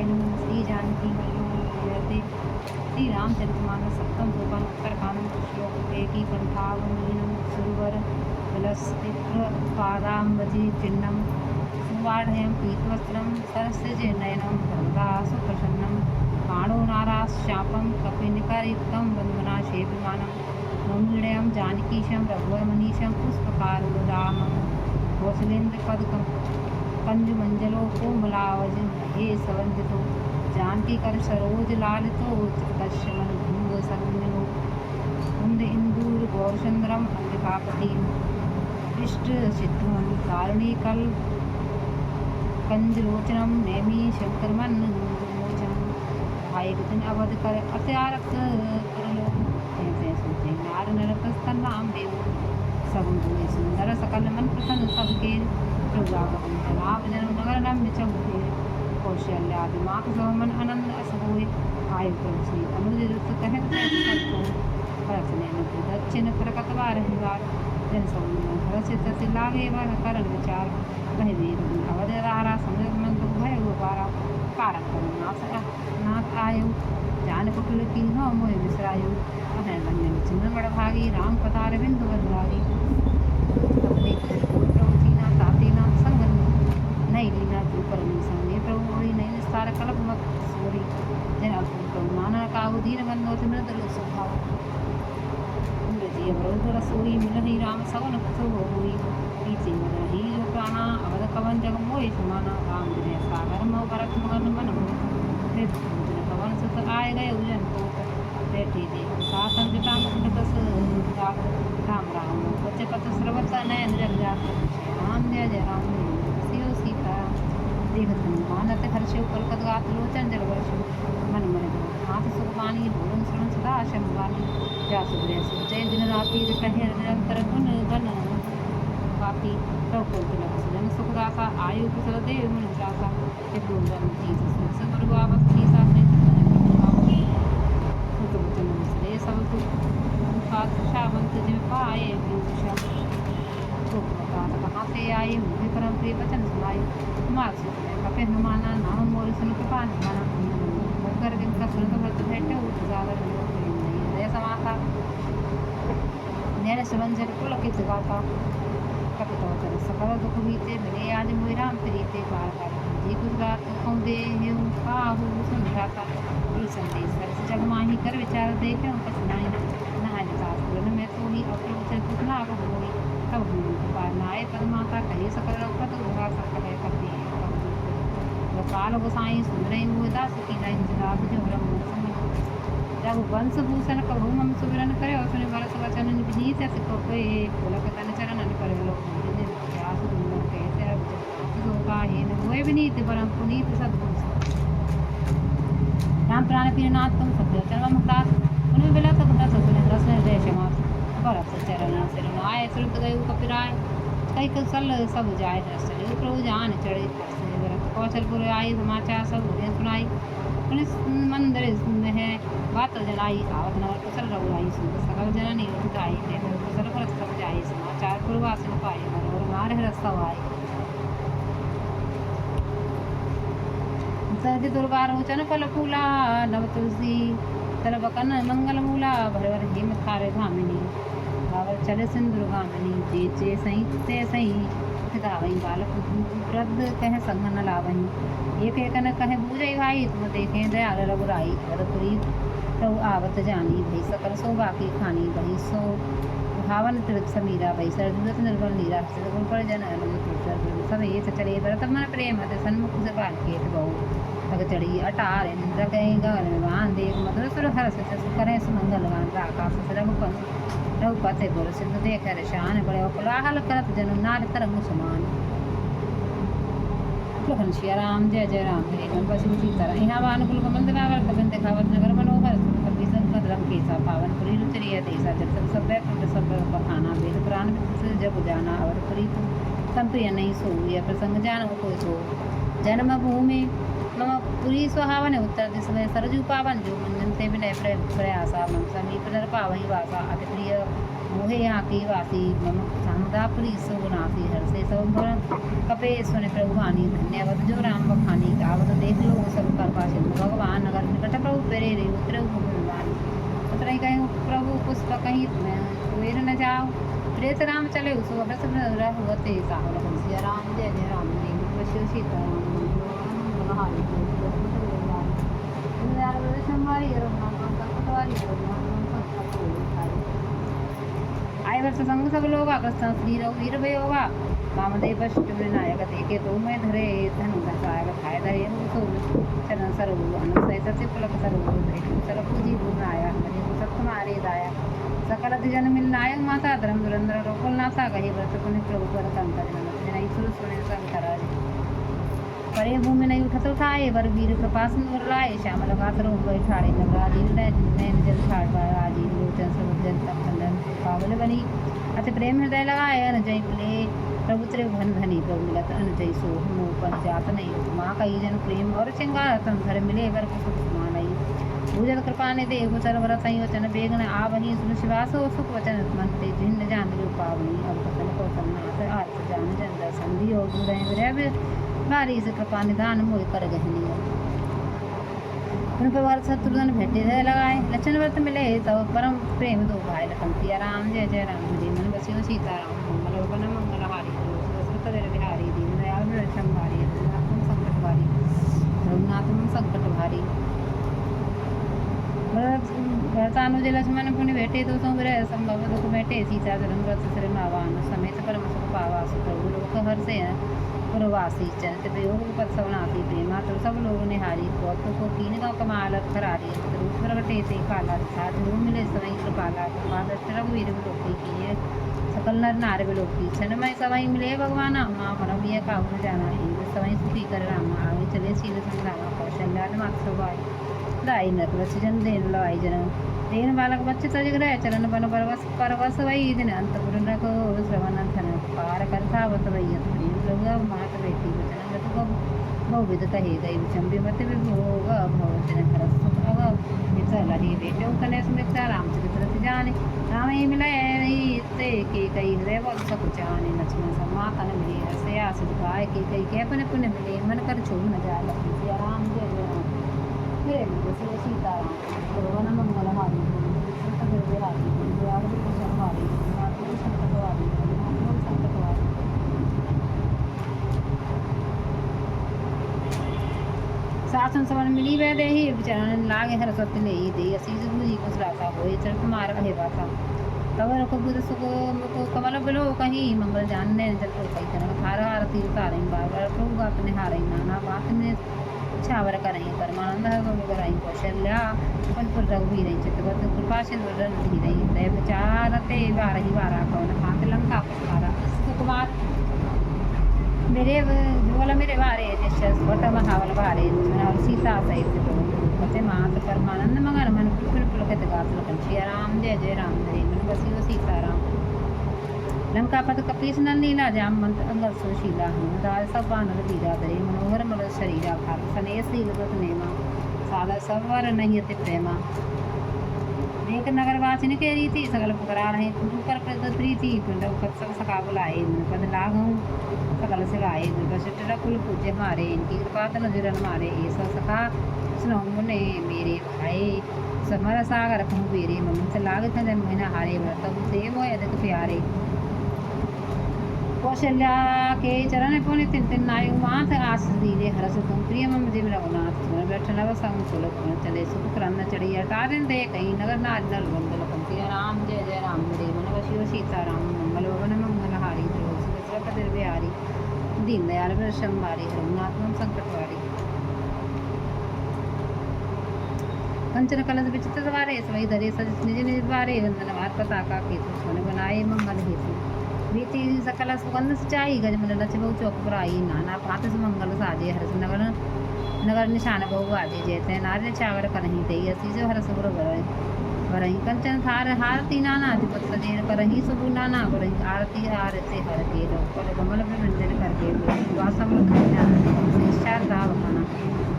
नमः। श्री जानकी मंगल श्री रामचरितमानस सप्तम सोपान उत्तरकांड श्लोक एकी कंठावलीनम सुरवर विलसितपादाम्बजी चिन्नम सुवाढ़यं पीतवस्त्रं सरसिजे नयनं सर्वदा सुप्रसन्नं पाणो नाराश्चापं कपिनिकरयुक्तं वन्दनाशेभिमानं नौमीडयं जानकीशं रघुवरमनीशं पुष्पकारुदामं कौशलेन्द्रपदकं कंजुमंजलो कोमलावज हे सवंदितो जानकी कर सरोज लालितो चित्कर्षमन भंग संजनो कुंद इंदूर गौरचंद्रम अंबिकापति इष्ट सिद्धमन कारुणी कल कंजलोचनम नेमी शंकरमन मोचन भाई दिन अवध कर अत्यारक करलो ऐसे सोचे नार नरकस्तन राम देव सब सुंदर सकल मन प्रसन्न सबके जनाब जन्म नगर नम चौके कौशल्यादिमाक सौमन आनंद असहोय आयु तुलसी अनुज रुत कहत सबको परसने दक्षिण प्रकटवा रहिवार जन सौमन हरसित लागे वर करण विचार कह वेद अवध रारा समझ मंद भय गोपारा कारक नाथ नाथ आयु जान कुटुल की हो मोय विसरायु अहै बन्य चिन्ह बड़ भागी राम पतार बिंदु बदलागी नहीं लीना जो परमी संगे प्रभु मोरी नहीं निस्तार कल्प मत सोरी जन अल्प माना काहु दीन बंदो नृदल स्वभाव इंद्रजी अवरोध रसोई मिलहि राम सवन कुसो होई पीछे मदन ही जो प्राणा अवध कवन जग मोहि समाना राम विजय सागर मो भरत मगन मन हो फिर पवन सुत आए गए उजन को बैठी दे सासन जटा मुंडकस राम राम बच्चे पत सर्वत नयन जग जात राम जय राम सीता देखत मानत हर्षो कलकत गात लोचन जल वर्षो मन मन हाथ सुखमानी भोरन सुन सदा शमवानी जा सुब्रह सुजय दिन राति कहे निरंतर गुण गण पापी प्रभु तिलक जन सुखदाता आयु कुशल देव मन जाता ते बोलन की सब रुआवत की साथ सब शावंत जिम पाए कहाँ से आए मुझे परम प्रिय वचन सुनाए मार कपे हनुमाना नाम मोर सुन कृपा निमाना कर का सुन व्रत भेटे उजागर जय समाता नैन सुमंजर पुलकित गाता कपितवचन सकल दुख बीते मिले आज मोहि राम प्रीते पार कर जी गुजरात दे काहू सुन जाता संदेश सरस जग माही कर विचार देखे पछनाई नहाय शास्त्र में तो ही अपलोचन कुछ लाभ होई तब पारनाए पदमाता कहे सकल रघुपत गुहा सकल कपि गोपाल गोसाई सुंदर हुए दास की लाइन जराब जो ब्रह्म जब वंश भूषण कभु मम सुमिरन करे और सुनि भरत वचन विनीत सिख कोई पुलक तन चरण करे लोक व्यास सुंदर कहते जो काहे न होए विनीत परम पुनीत सद्गुण राम प्राण पीरनाथ तुम सत्य चरण मुक्तास उन्हें बिला तक दस सुने रस हृदय क्षमा भरत चरण सिरनाय सुरत गए कपिराय कई कौशल सब जाय चले प्रभु जान चढ़े भरत कौशलपुर आई समाचार सब उन्हें सुनाई पुलिस मंदिर है बात जनाई आवत नवर कुशल रघुराई सकल जननी उठाई कुशल भरत सब जाई समाचार पूर्वासन पाए मनोर मार रस्ता आए सहज दुर्गा रोचन फल फूला नव तुलसी तरबकन मंगल मूला भरवर हेम थार धामिनी भावर चल सिंधु गामिनी जे जे सही ते सही गावई बालक वृद्ध कह संग न लावही एक एक न कह बूझई भाई तुम देखे दयाल रघुराई वरपुरी प्रभु आवत जानी भई सकल सो बाकी खानी भई सो भावन तीर्थ समीरा भई सरदूत निर्बल नीरा सदगुण पर जन सब ये चले भरत मन प्रेम हत सन्मुख से बालकेत बहु तक चढ़ी अटार इंद्र गए गगन विमान देव मधुर सुर हर करे सुमंगल गान आकाश रघुपति गुर सिद्ध देख शान बड़े कोलाहल करत जन नार तरंग समान लखन सिया राम जय जय राम एक पशु की तरह यहाँ वानुकुल कमंद नावर कबिन दिखावत नगर मनोहर कपि संकट रंग केसा पावन पुरी रुचरिया देसा जब सब कुंड सब बखाना वेद पुराण जब जाना अवर पुरी संप्रिय नहीं सो यह प्रसंग जान कोई सो जन्मभूमि मम पुरी सुहावन उत्तर दिश में सरजू पावन जो मंजनते विनय प्रयासा मम समीप नर पावही वासा अति प्रिय मोहे यहाँ की वासी मम समुदापुरी सुगुनासी हर से सब कपे सुन प्रभुवानी धन्यवत जो राम बखानी आवत देख लो सब कर पासे भगवान नगर निकट प्रभु पेरे रे उतरे भगवान उतरे कहीं प्रभु पुष्प कहीं वेर न जाओ प्रेत राम चले उसो हस हुते साहब सिया राम जय जय राम शिव सीता राम आय वर्ष संग सब लोग कृष्ण श्री वीर भयोगा वामदेव विनायक देखे तो मैं धरे धनु धसायक खाए धरे चरण सरु अनुसय सत्य पुलक सरु चल पूजी गुरुनाया हरे सत्य मारे दाया सकल जन मिल नायक माता धर्म दुरंद्र रोकुल नाथा कहे व्रत पुण्य प्रभु पर कंकर नहीं सुर सुने संकराज परे भूमि नहीं उठत उठाए वर वीर कृपा सिंधु लाए श्यामल गात्र बैठाड़े नगराधीन नैन जल छाड़ राजीव लोचन समुजन तप खंडन पावल बनी अति प्रेम हृदय लगाए अन जय प्ले प्रभु त्र घन धनी प्रभु मिलत अन जय सो पर जात नहीं माँ कई जन प्रेम और चिंगार तन घर मिले वर कुसुम मानई भूजल कृपा ने देव चर वर सही वचन बेगन आवही सुन शिवासो सुख वचन मन ते जिन जान लो पावनी अब कथन कौशल नाथ आर्थ जान जन दर्शन दियो गुरय विरय भारी से कृपा निदान मोह कर गहनी उन पर शत्रुघ्न भेटे रह लगाए लक्षण व्रत मिले तब परम प्रेम दो भाई लखन सिया राम जय जय राम हरि मन बसियो सीता राम मंगल वन मंगल हारी दशरथ दर बिहारी दीन दयाल विरक्षम भारी रघुनाथ संकट भारी रघुनाथ संकट भारी भरतानुज लक्ष्मण पुण्य भेटे तो संग्रह संभव दुख भेटे सीता चरण व्रत सिर नावान समेत परम सुख पावा प्रभु लोक हर से पुरवासी चरित प्रयोग पद सवनासी प्रेमा तो सब लोग निहारी गौतम को कीन गाँव कमाल खरारी रूप प्रगटे से काला साध मिले सवई कृपाला कृपादृष्ट रघुवीर विलोकी किए सकल नर नार विलोकी क्षणमय सवई मिले भगवान माँ मनव यह काहू जाना इंद्र सवई सुखी कर राम आगे चले शील संग्रामा कौशल्या मात सुभाई दाई नर वच जन देन लवाई जन देन बालक बच्चे तज ग्रह चरण बन परवस वही दिन अंतपुर रखो श्रवण धन पार कर सावत वही मात बेटी वचन गत बहुविध कहे गई चंबी मत विभोग भवचन हर विचल ही बेटे तने सुमित्रा रामचरित्र जाने राम ही मिलाए ते के कई हृदय बहुत सब जाने लक्ष्मण समा तन मिले हसे आसित गाय के कई के अपने पुण्य मिले मन कर छोड़ न जाए लक्ष्मण राम जय जय राम मेरे मुझे सीता राम वन मंगल हारी संत बिहारी दयाल कृष्ण हारी मातृ संकट वारी संकट वारी शासन सवन मिली वह दे चरण लागे हर सत्य ले दे असीज बुझी कुसलाता होए चरत मार कहे बाता तब रखो बुध सुको मुको कमल बिलो कहीं मंगल जानने जल को कई तरह थार आरती उतारें बार प्रभु अपने हारे नाना बात ने छावर करें परमानंद है वो कराई कौशल्या पंचपुर रघुवीर चित्रवत कृपा सिंधु धीरे दय विचारते बारही बारा कौन हाथ लंका पुकारा सुकुमार मेरे बोला मेरे बारे वट महावल बारे सीता सहित पते मात परमानंद मगन मन पुल पुलकित गात लखन सिया राम जय जय राम हरे मन बसियो सीता राम लंकापत कपीस नीला जाम मंत्र अंगद सुशीला दाल सब बानर बीरा दरे मनोहर मल शरीरा भार सने श्रीलगत नेमा सादा सवर नहीं अति प्रेमा एक नगर वासिन के रीति सकल पुकरा रहे कुटु कर प्रद प्रीति पिंड सब सका बुलाए मन पद लागू सकल सिराए दुर्गशटर कुल पूज्य मारे इनकी कृपा तन जुरन मारे ऐसा सखा सुनो मुने मेरे भाई समर सागर कहूँ बेरे मम से लाग जन महीना हारे व्रत से वो अधिक प्यारे कौशल्या के चरण पुण्य तिन तिन नायु माथ आस दीरे हरस तुम प्रिय मम जीव रघुनाथ तुम बैठन व संग सुलभ चले सुख क्रम चढ़ी अटारन दे कहीं नगर नार नल बंदल पंक्ति राम जय जय राम हरे मन वशिव सीता राम मंगल भवन मंगल हारी द्रोह बिहारी दीन दयाल वृषम बारी रघुनाथ संकट वारी कंचन कलश विचित्र द्वारे सवई धरे सज निज निज द्वारे वंदन वार पताका केतु सोने बनाए मंगल हेतु बीती सकल सुगंध सिंचाई गजमल लच बहु चौक पुराई नाना पात मंगल साजे हरस नगर नगर निशान बहु आजे जयते नार्य चावर करही दे असी जो हरस गुरु वरहि कंचन थार हारती नाना अधिपत सजेर करहि सुबु नाना वरहि आरती आरते हर के पर कमल पे मंदिर करके वासम शारदा बखाना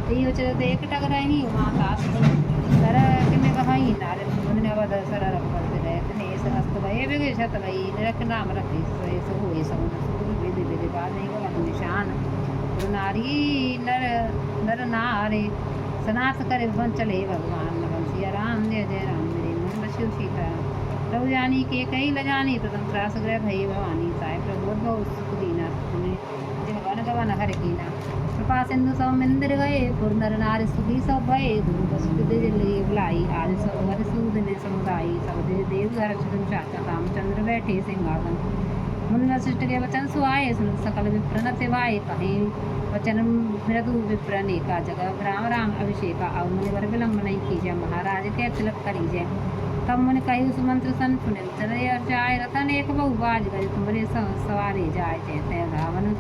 ते उचरते एक टक रही माता सर किने कहाई नारे मुने वद सर रखते रहे तने इस हस्त भय बिगे छत भई निरख नाम रखी सो होए समुन सुर विधि विधि बाद नहीं का निशान नारी नर नर नारे सनाथ करे वन चले भगवान नमन सिया राम जय जय राम मेरे मन बस्यु सीता प्रभु जानी के कई लजानी प्रथम त्रास ग्रह भई भवानी साय प्रभु बहु सुख दीना तुमने जिन वन गवन हर कीना कृपा सिंधु सब मंदिर गए पुर नर नारी सुखी सब भय गुरु वशिष्ठ दे लिए बुलाई आज सब वर सूद ने समुदाई सब दे देव घर चरण चाचा रामचंद्र बैठे सिंहासन मुनि वशिष्ठ के वचन सुहाए सुन सकल विप्र सेवाए कहे वचन मृदु विप्र नेका जगह राम राम अभिषेका अब मुनि वर विलंब नहीं कीजय महाराज के तिलक करीजय तब मुनि कही सुमंत्र सन सुनिल चलय जाय रतन एक बहु बाज गए तुम्हारे सवारे जाय जैसे रावण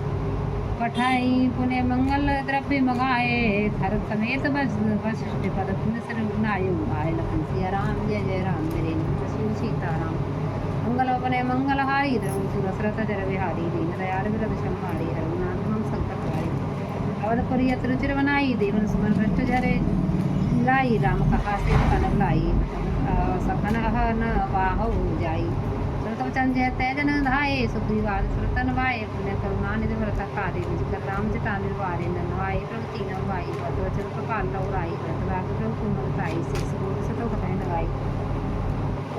पठाई पुण्य मंगल द्रव्य मंगाए धर समेत वशिष्ठ पद पुण्य सिर नायु आय लखन सिया राम जय जय राम मेरे शिव सीताराम मंगल अपने मंगल हारी धर्म सुरसरत जर बिहारी दीन दयाल विरद शम्हारी हरुनाथ मम संकट हारी अवध पुरी रुचिर बनाई देवन सुमन भ्रष्ट जरे लाई राम कहा से कन लाई सखन न बाहु जाई सुरत वचन जय तेजन धाये सुग्रीवाद सुरतन वाये पुण्य करुणा निधि व्रत कार्य कर राम जटा निर्वारे नवाई प्रगति न वाई व्रत वचन कपाल लौराई व्रत वाग प्रभु कुमल ताई शेष रोग सतो कथय नगाई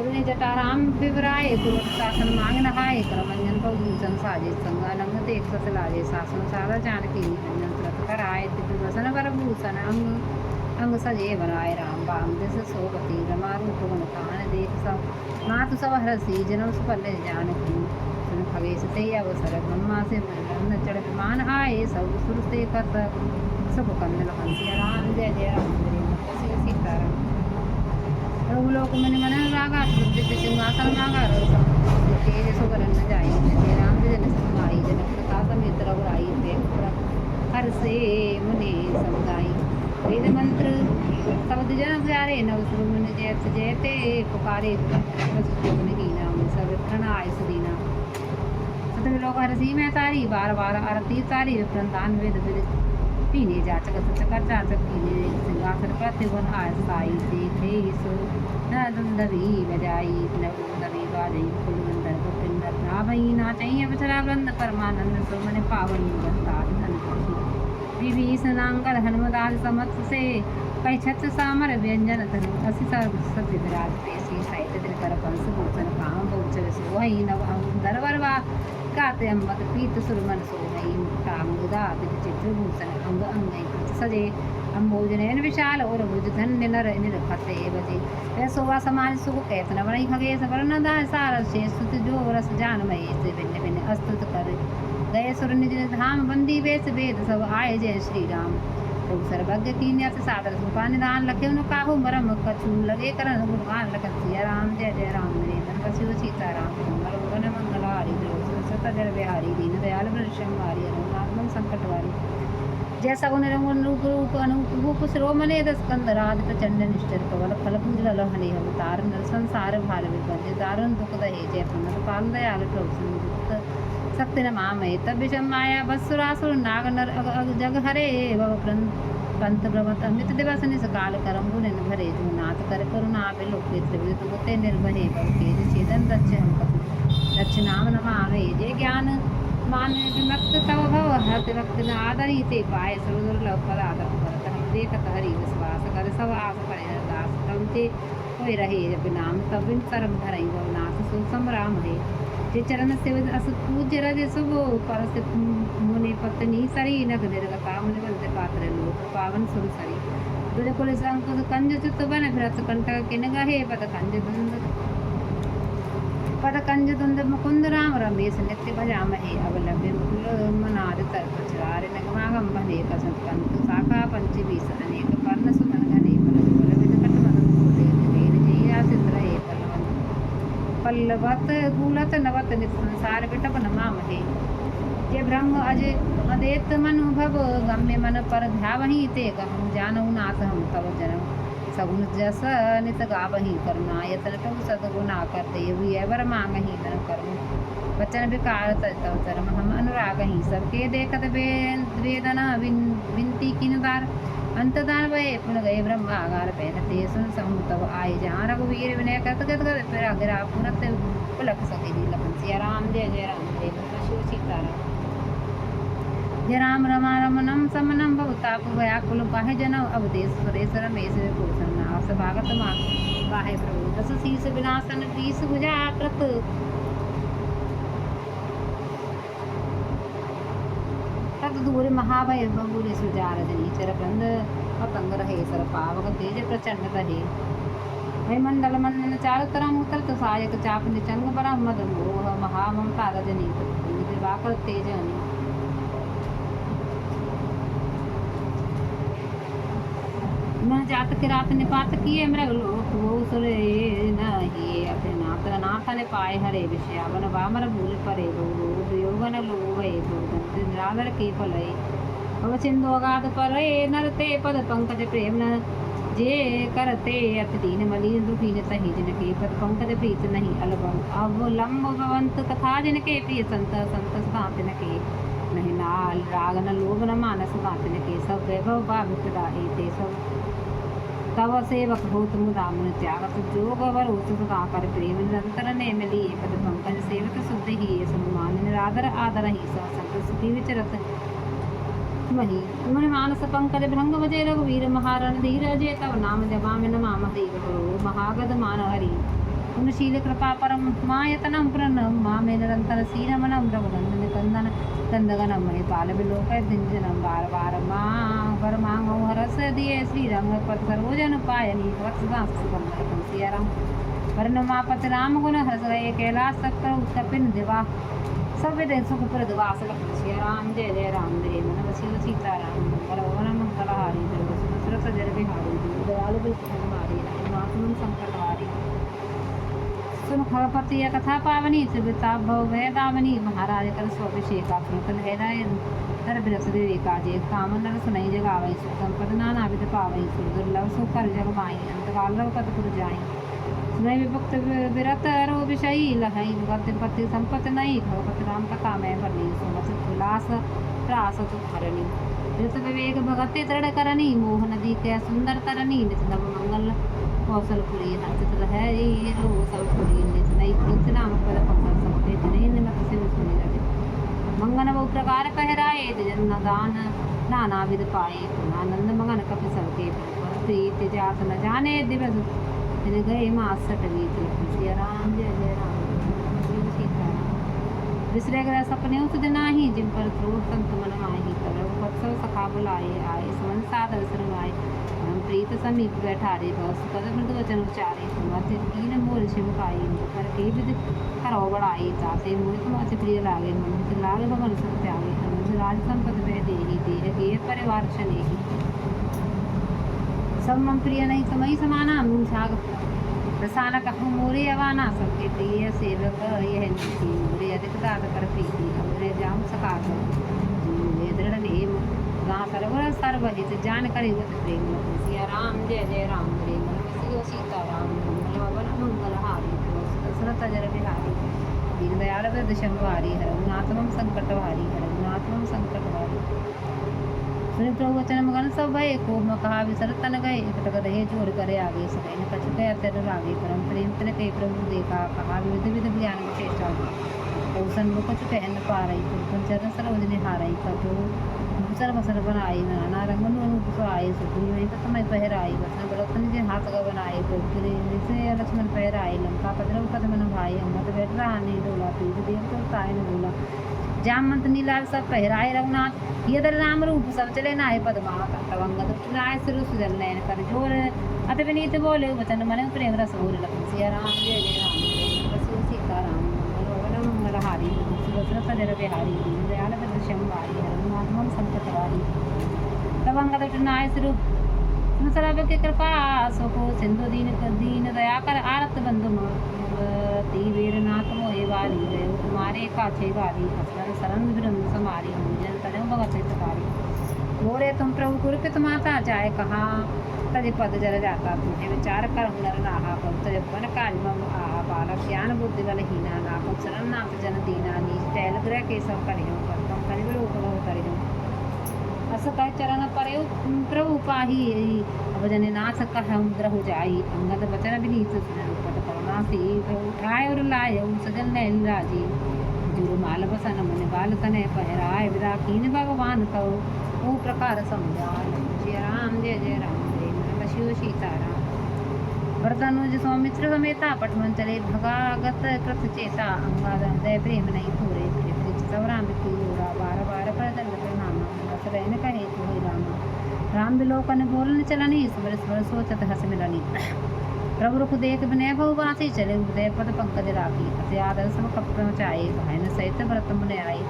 उन्हें जटा राम विवराए तुरंत शासन मांग नहाए करमंजन बहुभूषण साजे संग अलंग देख सत लाजे शासन सारा जानकी निरंजन तुरत कराए दिव्य वसन वर भूषण अंग अंग सजे बनाए राम बाम दिस सोगति रमा रूप गुण कान देख सब मातु सब हरसी जनम सुपल जानकी सुन खगेश ते अवसर ब्रह्मा से मन चढ़ विमान आए सब सुर से कत सब कंदल हंसिया राम जय जय राम मेरे सीताराम प्रभुलोक मन मन रागा दिव्य सिंहासन मागा तेज सुवरन जाई जय राम जन समाई जनक प्रकाश समेत रघुराई देख हर से मुनि समुदाई वेद मंत्र शब्द जन प्यारे नव सुर मन जयत जयते पुकारे की नाम सब आय सुदीना सतव लोक हरसी में तारी बार बार आरती तारी विप्रंतान वेद विद पीने जाचक सचकर जाचक पीने सिंहासन प्रतिवन आय साई देखे सो न दुंदवी बजाई न दुंदवी बाजई फुल गंधर्व पिंडर ना भई ना चाहिए बचरा वृंद परमानंद सो मन पावन बस्तार धन विभीषणांकर हनुमदास समत से कई छत्र सामर व्यंजन धनु असी सर्व सत्य विराज पेशी साहित्य दिल कर पंस भूषण काम बहुचर सोहई नव दरवरवा गाते अम्बत पीत सुरमन सोहई मुक्तांगुदा चित्र भूषण अंग अंग सजे अम्बोजनयन विशाल और भुज धन्य नर निरखते बजे वह शोभा समाज सुख कहत न बणई खगेश वर्ण दाय सार शेष सुत जो रस जान मय से भिन्न भिन्न अस्तुत कर गए सुर निज धाम बंदी वेश वेद सब आए जय श्री राम प्रभु सर्वज्ञ कीन्या से सादर सुपा निदान लखे उन काहू मरम कछु लगे करण गुणवान लखन सिया राम जय जय राम मेरे मन बस्यु सीताराम मंगल भवन मंगल हारी सत जर बिहारी दीन दयाल वृषम मारी अनुनात्मन संकट वारी जैसा उन रंगन रूप रूप अनूप रूप श्रोमणे दस कंद राज प्रचंड निष्ठर कवल फल पूजल हनि अवतार नर संसार भार विपंज दारुण दुख दहे जय पुनर पाल दयाल प्रभु संयुक्त शक्ति न मामय तब विषम माया बसुरासुर नाग नर जग हरे भव पंत ब्रह्मत अमित दिवस निसकाल करम गुण भरे जो नाथ कर करुणा विलोके त्रिविध होते निर्भय भव तेज छेदन दक्ष हम दक्ष नाम नमावे जय ज्ञान मान विमक्त तव भव हत वक्त न आदरी ते पाए सर्व दुर्लभ फल आदर करत हम देखत हरि विश्वास कर सब आस पर दास तब ते कोई रहे जब नाम तब शर्म धरई भव नाथ सो समराम है जे चरण सेव अस पूज्य रज शुभ परस मुनि पत्नी सरी नग निर्गता मुनि बंद पात्र लोक पावन सुर सरी दुज कुल संकुल कंज चुत बन भ्रत कंटक किन गहे पद कंज दुंद मुकुंद राम रमेश नित्य भजामहे अवलंब्य मुकुल मनाद तर्क चरार नगमागम बने कसत कंत शाखा पंचवीस अनेक पर्ण सुमन घने पल विद कट मदन कोले तेर जया सिद्रहे पल्लवत गूलत नवत निसंसार विटप नमामहे जे ब्रह्म अज अदेत मनुभव गम्य मन पर ध्यावहि ते गहम जानहु नाथ हम तव जनम सगुन जस नित गावही करना यतन प्रभु सदगुना करते हुई वर मांगही तन कर्म वचन विकार तव चरम हम अनुराग ही सबके देखत वेदना विनती किनदार अंतदान वये पुन गए ब्रह्मागार पहनते सुन समूह तब आए जहाँ रघुवीर विनय करत गद गद फिर अगर आप पुनत पुलक सके लखन सिया राम जय राम जय शिव सीताराम जय राम रमा रमनम समनम भवताप व्याकुल पाहे जनम अवदेश सुरेश रमेश भूषण आस भागत मा पाहे प्रभु दस शीस विनाशन तीस भुजा कृत तत दूर महाभय बंगुरे सुजार जनी चर बंद पतंग रहे सर पावक तेज प्रचंड रहे हे मंडल मंडन चारु तरह मुतर सायक चाप निचंग बरा मद मोह महाममता रजनी दिवाकर तेजनी मन जात के रात निपात किए मृग लोक वो सुरे नहीं अपने नाथ नाथ ने पाए हरे विषयावन वामर भूल परे लोग योगन लोग निरादर के फलय भव सिंधु अगाध पर नरते पद पंकज प्रेम न जे करते अति दीन मलिन दुखी तही जिनके पद पंकज प्रीत नहीं अलबम अवलंब भवंत कथा जिनके प्रिय संत संत सदा तिनके नहीं नाल राग न लोभ न मानस बातन के सब वैभव भाविता ते सब तव सेवक भूत मुदा मुन त्यागत जोग वरोत सदा कर प्रेम निरंतर ने मिली पद पंकज सेवक शुद्ध ही सम्मान निरादर आदर ही संत सुखी विचरत मही मन मानस पंकज भृंग वजय रघुवीर महारण धीरज तव नाम जपा में नमाम देव महागद मान हरि पुण्यशील कृपा परम मायतनम प्रणम माँ में निरंतर सीरमनम रघुनंदन कंदन कंदगनम मणि पाल विलोक दिंजनम बार बार माँ वर मांगो हरस दिए श्री रंग पद सर्वोजन पायनी वत्सदास सियाराम वर्णमापत राम गुण हस गए कैलाश तक कपिन दिवा सब विदय सुख प्रदवास लक्ष्मण सियाराम जय राम जय मन वसी सीताराम मंगल भवन मंगलहारी दशरथ जर बिहारी दयालु बिष्णुमारी नाथम संकटहारी सुन खरपति कथा पावनी सुविता भव वैदावनी महाराज कर स्वाभिषेका सुनतन हैराय तर बिरस देवी काजे कामन सुनई जगावई सुख संपद नाना विध पावई सुर दुर्लभ सुख कर जग माई अंतकाल रवकत पुर जाई सुनई विभक्त विरत रो विषयी लहई भगत पति संपत नहीं भगवत राम कथा में बनी सुमस विलास त्रास सुखरणी विरत विवेक भगते दृढ़ करनी मोह नदी के सुंदर तरनी नित नव मंगल कौशलपुरी हंसित है ये रो सलपुरी नित नई कुंच नाम पद पंकज समते जिने निमत से सुनी रहे मंगन बहु प्रकार कहराए जन दान नाना विध पाए आनंद मगन कपि सबके प्रीति जात न जाने दिवस दिन गए मासठ बीत सिया राम जय राम विसरे गए सपने उस दिन ही जिन पर क्रोध संत मन माही कर वत्सव सखा बुलाए आए समन सादर सरवाए प्रीत समीप बैठारे बस कद मृदु वचन उच्चारे मत कीन मोर शिवकाई कर के विद करो बड़ाई तासे मोहित मत प्रिय लागे मन लागे भगवान सब त्यागे अनुज राज संपद वह देही देह के परिवार चलेगी सब मम प्रिय नहीं समय समाना मुझाग प्रसाद कहूँ मोरे अवाना सबके प्रिय सेवक यह नीति मोरे अधिक दात कर प्रीति हमरे जाम सका दृढ़ नेम जहाँ सर्वर सर्वहित जान करे प्रेम सिया राम जय राम प्रेम सियो सीता राम मंगल भवन मंगल हारी दशरथ जर बिहारी दीन दयाल वृद्ध शंभारी हरनाथम संकट भारी हरनाथम संकट भारी सुनि प्रभु वचन मगन सब भय को कहा विसर तन गए एकटक रहे जोर करे आगे सदैन कछु कह अत्यन रागे परम प्रेम तन कई प्रभु देखा कहा विविध विध ज्ञान विशेषा तो सन्मुख कछु कह न पा रही कुल चरण सरोज निहारई कपो दूसर बसर बनाई नाना रंगन रूप आए सुखनी वही तमय पहराई वचन बड़तन जे हाथ का बनाए गोपरे से लक्ष्मण पहराए लंका पदरव कदमन भाई अमत बैठ रहा नहीं डोला तीज देव तो ताय न बोला जामंत नीलाल सब पहराए रघुनाथ यदर राम रूप सब चले नाय पदमात तवंगत नाय सिर सुजन नयन कर जोर अति विनीत बोले वचन मन प्रेम रस और लखन सिया राम जय राम रसू सीता राम मंगल मंगल हारी सुभद्रत जर बिहारी दीन दयाल दृश्यम वारी हरनाथम संकट वारी तवंगत नाय सिर सरब के कृपा सुखो सिंधु दीन दया कर आरत बंधु वीर नाथ मोहे वाली गए तुम्हारे काछे वाली हसन सरन विरंद समारी जन तन भगत हितकारी मोरे तुम प्रभु कुरपित माता जाय कहा तजे पद जल जाता तुझे विचार कर हुनर नाहा पद तजे पन काज मम आहा बालक ज्ञान बुद्धि बल हीना नाम शरण नाथ जन दीना नीच टैल ग्रह केसव करियो कम करिबल उपलो करियो अस कह चरण परयो प्रभु पाही अब जने नाथ कहम ग्रह जाई अंगद वचन विनीत सुन करुणा सी उठाए और लाए सजन नैन राजी जुरु माल बसन मन बाल तने पहराए विदा कीन भगवान कहो ओ प्रकार समझाए जय राम जय जय राम शिव सीताराम वरदानुज सौमित्र समेता पटवन चले भगागत कृत चेता अंगाद दय प्रेम नहीं थोरे सवराम बिरा बार बार प्रदंड प्रणाम बस रहन कहे तू ही रामा राम बिलोकन बोलन चलनी स्वर स्वर सोचत हस मिलनी प्रभु रुख देख विनय बहुवासी चले उदय पद पंकज राखी अति आदर सब कप पहुँचाए कहन सहित व्रत मुने आई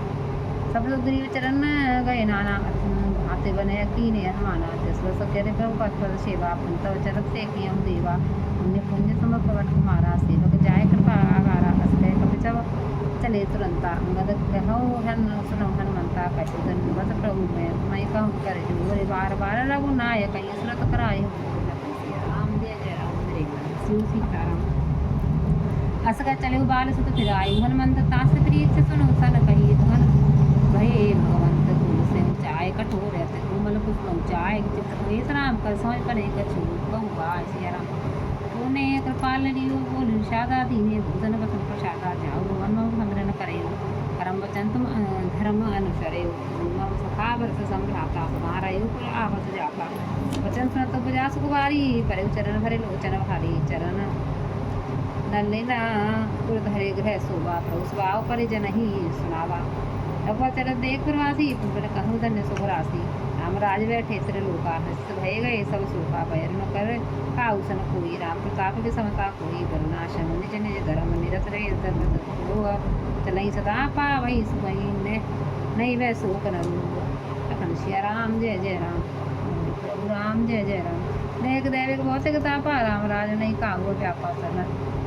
सब सुग्रीव चरण गए नाना आते बने कीने हनुमाना जसव सत्य प्रभु पद सेवा पंतव चरत से कियम देवा पुण्य पुण्य सम पवन कुमारा सेवक जाय कृपा आगारा अस्कय कपिचव चले तुरंता अंगद कहो हन सुनो हनुमंता कछु धन बस प्रभु मैं कहूँ कर जो बार बार रघुनायक सुरत कराए राम जय राम मेरे शिव सीताराम असका चले बाल सुत फिराई हनुमंत तास प्रीत सुनो सन कही धन भये भगवंत तुलसे चाय कठोर है कोमल पुष्पम चाय चित्र राम कर सोच पड़े कछु बहुबा सिया राम तूने कृपाल लियो बोल शादा दीने भूतन वसन प्रसादा जाओ वनो समरन करे करम वचन तुम धर्म अनुसरे मम सखा वर्ष संभ्राता तुम्हारा युग आवत जाता वचन सुन तो बजा सुकुवारी परे चरण भरे लोचन भारी चरण नलिना उर्धरे ग्रह शोभा प्रभु स्वभाव परिजन ही सुनावा रघुवर चरण देख प्रवासी पुण्य कहूँ धन्य शुभ राशि राम राज बैठे सिर लोका हस्त भय गए सब शोभा भयर न कर काउसन कोई राम प्रताप के समता कोई बलनाशन निज निज धर्म निरत रहे चलई सदा पावई सुबई नहीं वह शोक न लखन सिया राम जय जय राम प्रभु राम जय जय राम देख दैविक भौतिक तापा राम राज नहीं काहू व्यापा सरन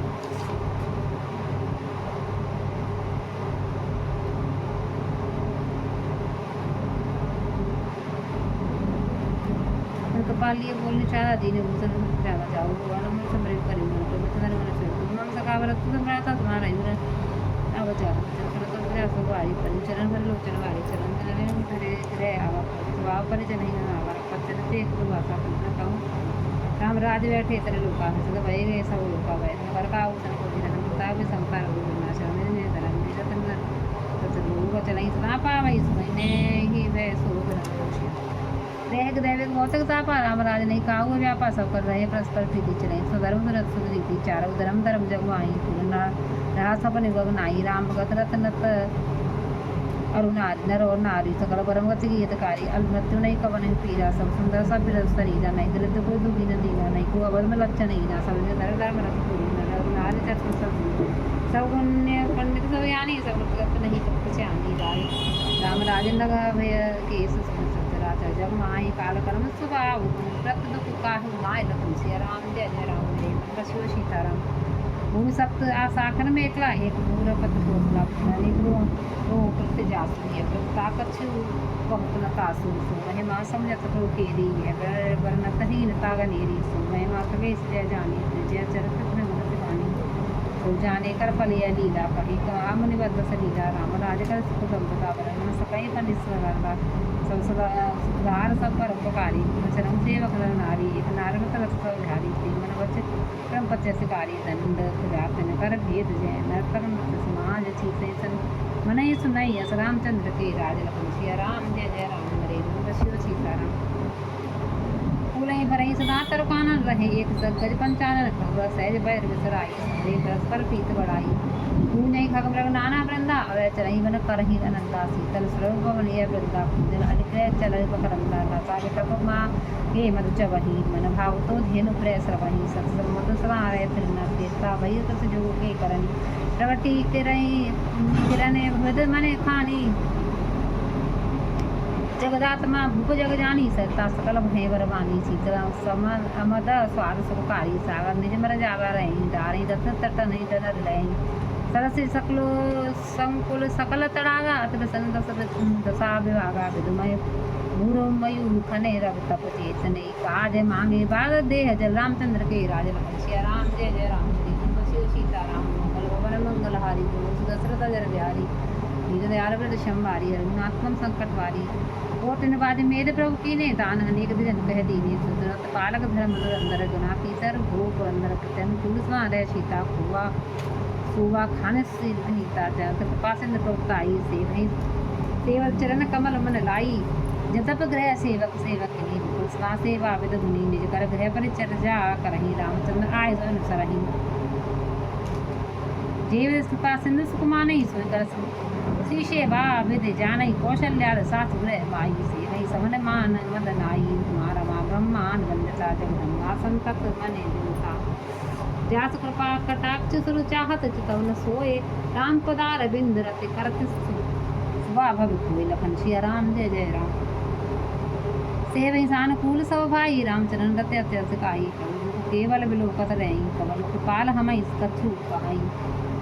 कपालिए बोलने चाहा दीने भूषण जावा जाओ भगवान में समरे करी मन को बचन मन से तुम सका व्रत संभ्राता तुम्हारा इंद्र अब जा चरण तो प्रयास वारी पर चरण भर लोचन वारी चरण चरण धरे रे आवा स्वभाव पर जन ही आवा पचन से एक भाषा पूर्ण कहूँ राम राज बैठे तेरे लोका सद भय गए सब लोका भय नगर का उसन को दिन प्रताप संसार हो ना शरण ने धर्म ने रतन सतगुरु वचन ही सदा पावै सुने ही वे सोध न देख दैविक भौतिकता पर राम राज नहीं काहू व्यापा सब कर रहे परस्पर प्रीति चले स्वधर्म रीति चारों धर्म धर्म जगवाई रहा सब निगम नाई राम भगत रत्नत अरुणारी नर और नारी सकल परमगति की हितकारी अल मृत्यु नहीं कवन पीरा सब सुंदर सब शरीरा नहीं दरिद्र को दुखी न दीना नहीं को अवध में लक्षण नहीं ना सब नर धर्म रथ पूरी नर नारी चतुर सब पुण्य पंडित सब यानी सब नहीं पहचानी राम राजन लगा भय केस जब माई काल कर्म स्वभाव व्रत दुख काहू माय लखन सिया राम जय जय राम मेरे शिव सीताराम भूमि सप्त आसाखन में एकला एक मूर पत घोषला अनेक रो प्रत्य जासुनी ताकत बहुत न तासु सो वह माँ समझत प्रभु केरी वर्णत हीन तागनेरी सो वह माँ कवेश जय जानी जय चरित में मन वाणी तो जाने कर फलिया लीला कही काम निबद्ध सलीला राम राज कर सुख संपदा वरण सकई फलिस्वरला सुधार सब पर उपकारी चरण सेवक नारी एक नारद रथ धारी मन वच क्रम पत्य शिकारी दंड व्यापन कर भेद जय नरतम समाज सन मन ही सुनई अस रामचंद्र के राज लखन सिया राम जय जय राम हरे शिव सीताराम फूलई भरई सदा तरुकानन रहे एक गज पंचानन खबर सहज बैर विसराई हरे परस्पर प्रीत बढ़ाई नहीं खग मृग नाना वृंदा अवय चरही मन करही अनंदा शीतल स्वरूप भवनीय वृंदा कुंजन अधिक्रय चल पकड़ंदा लता विटप माँ हे मधु चवही मन भाव तो धेनु प्रय श्रवही सत्संग मधु सवार फिरना देता वही तस जो के करनी प्रवटी किरई किरने भुद मने खानी जगदात्मा भूप जग जानी सत्ता सकल भय बरवानी शीतला समन अमद स्वाद सुखकारी सागर निज मर जावा रही डारी दत्त तट नहीं डर रही सरसि सकलो संकुल सकल तड़ागा अत्र दशा विभागा विदुमय भूरो मयूर खने रव तप चेतने काज मांगे बाग देह जल रामचंद्र के राज लखन सिया राम जय जय राम जी बसियो सीता राम मंगल भवन मंगल हारी बोलो सुदशरथ जर बिहारी वीर दयाल व्रत शंभारी रघुनाथम संकट वारी कोट निवाज मेद प्रभु कीने दान अनेक दिन कह दीने सुदरत पालक धर्म अंदर गुना पीसर भूप अंदर कृतन तुलसा रह सीता खुआ सुवा खान से नीता जत कृपा सिंध प्रभुताई से भई सेवक चरण कमल मन लाई जतप ग्रह सेवक सेवक ने पुष्पा सेवा विद धुनि निज कर ग्रह परिचर्या करहि रामचंद्र आय सो अनुसरहि जीव कृपा सिंधु सुकुमाने सोई कर श्री सेवा विद जानई कौशल्या साथ ग्रह माई से हई समन मान मदन आई तुम्हारा माँ ब्रह्मांड वंदता जगदम्बा संतत मने देवता व्यास कृपा कटाक्ष सुर चाहत चितवन सोए राम पदार बिंद रति करत स्वाभव हुए लखन सिया राम जय जय राम सेव इंसान कूल सब भाई रामचरण रति अत्यंत काई केवल बिलोकत रही कवल कृपाल हम कछु कहाई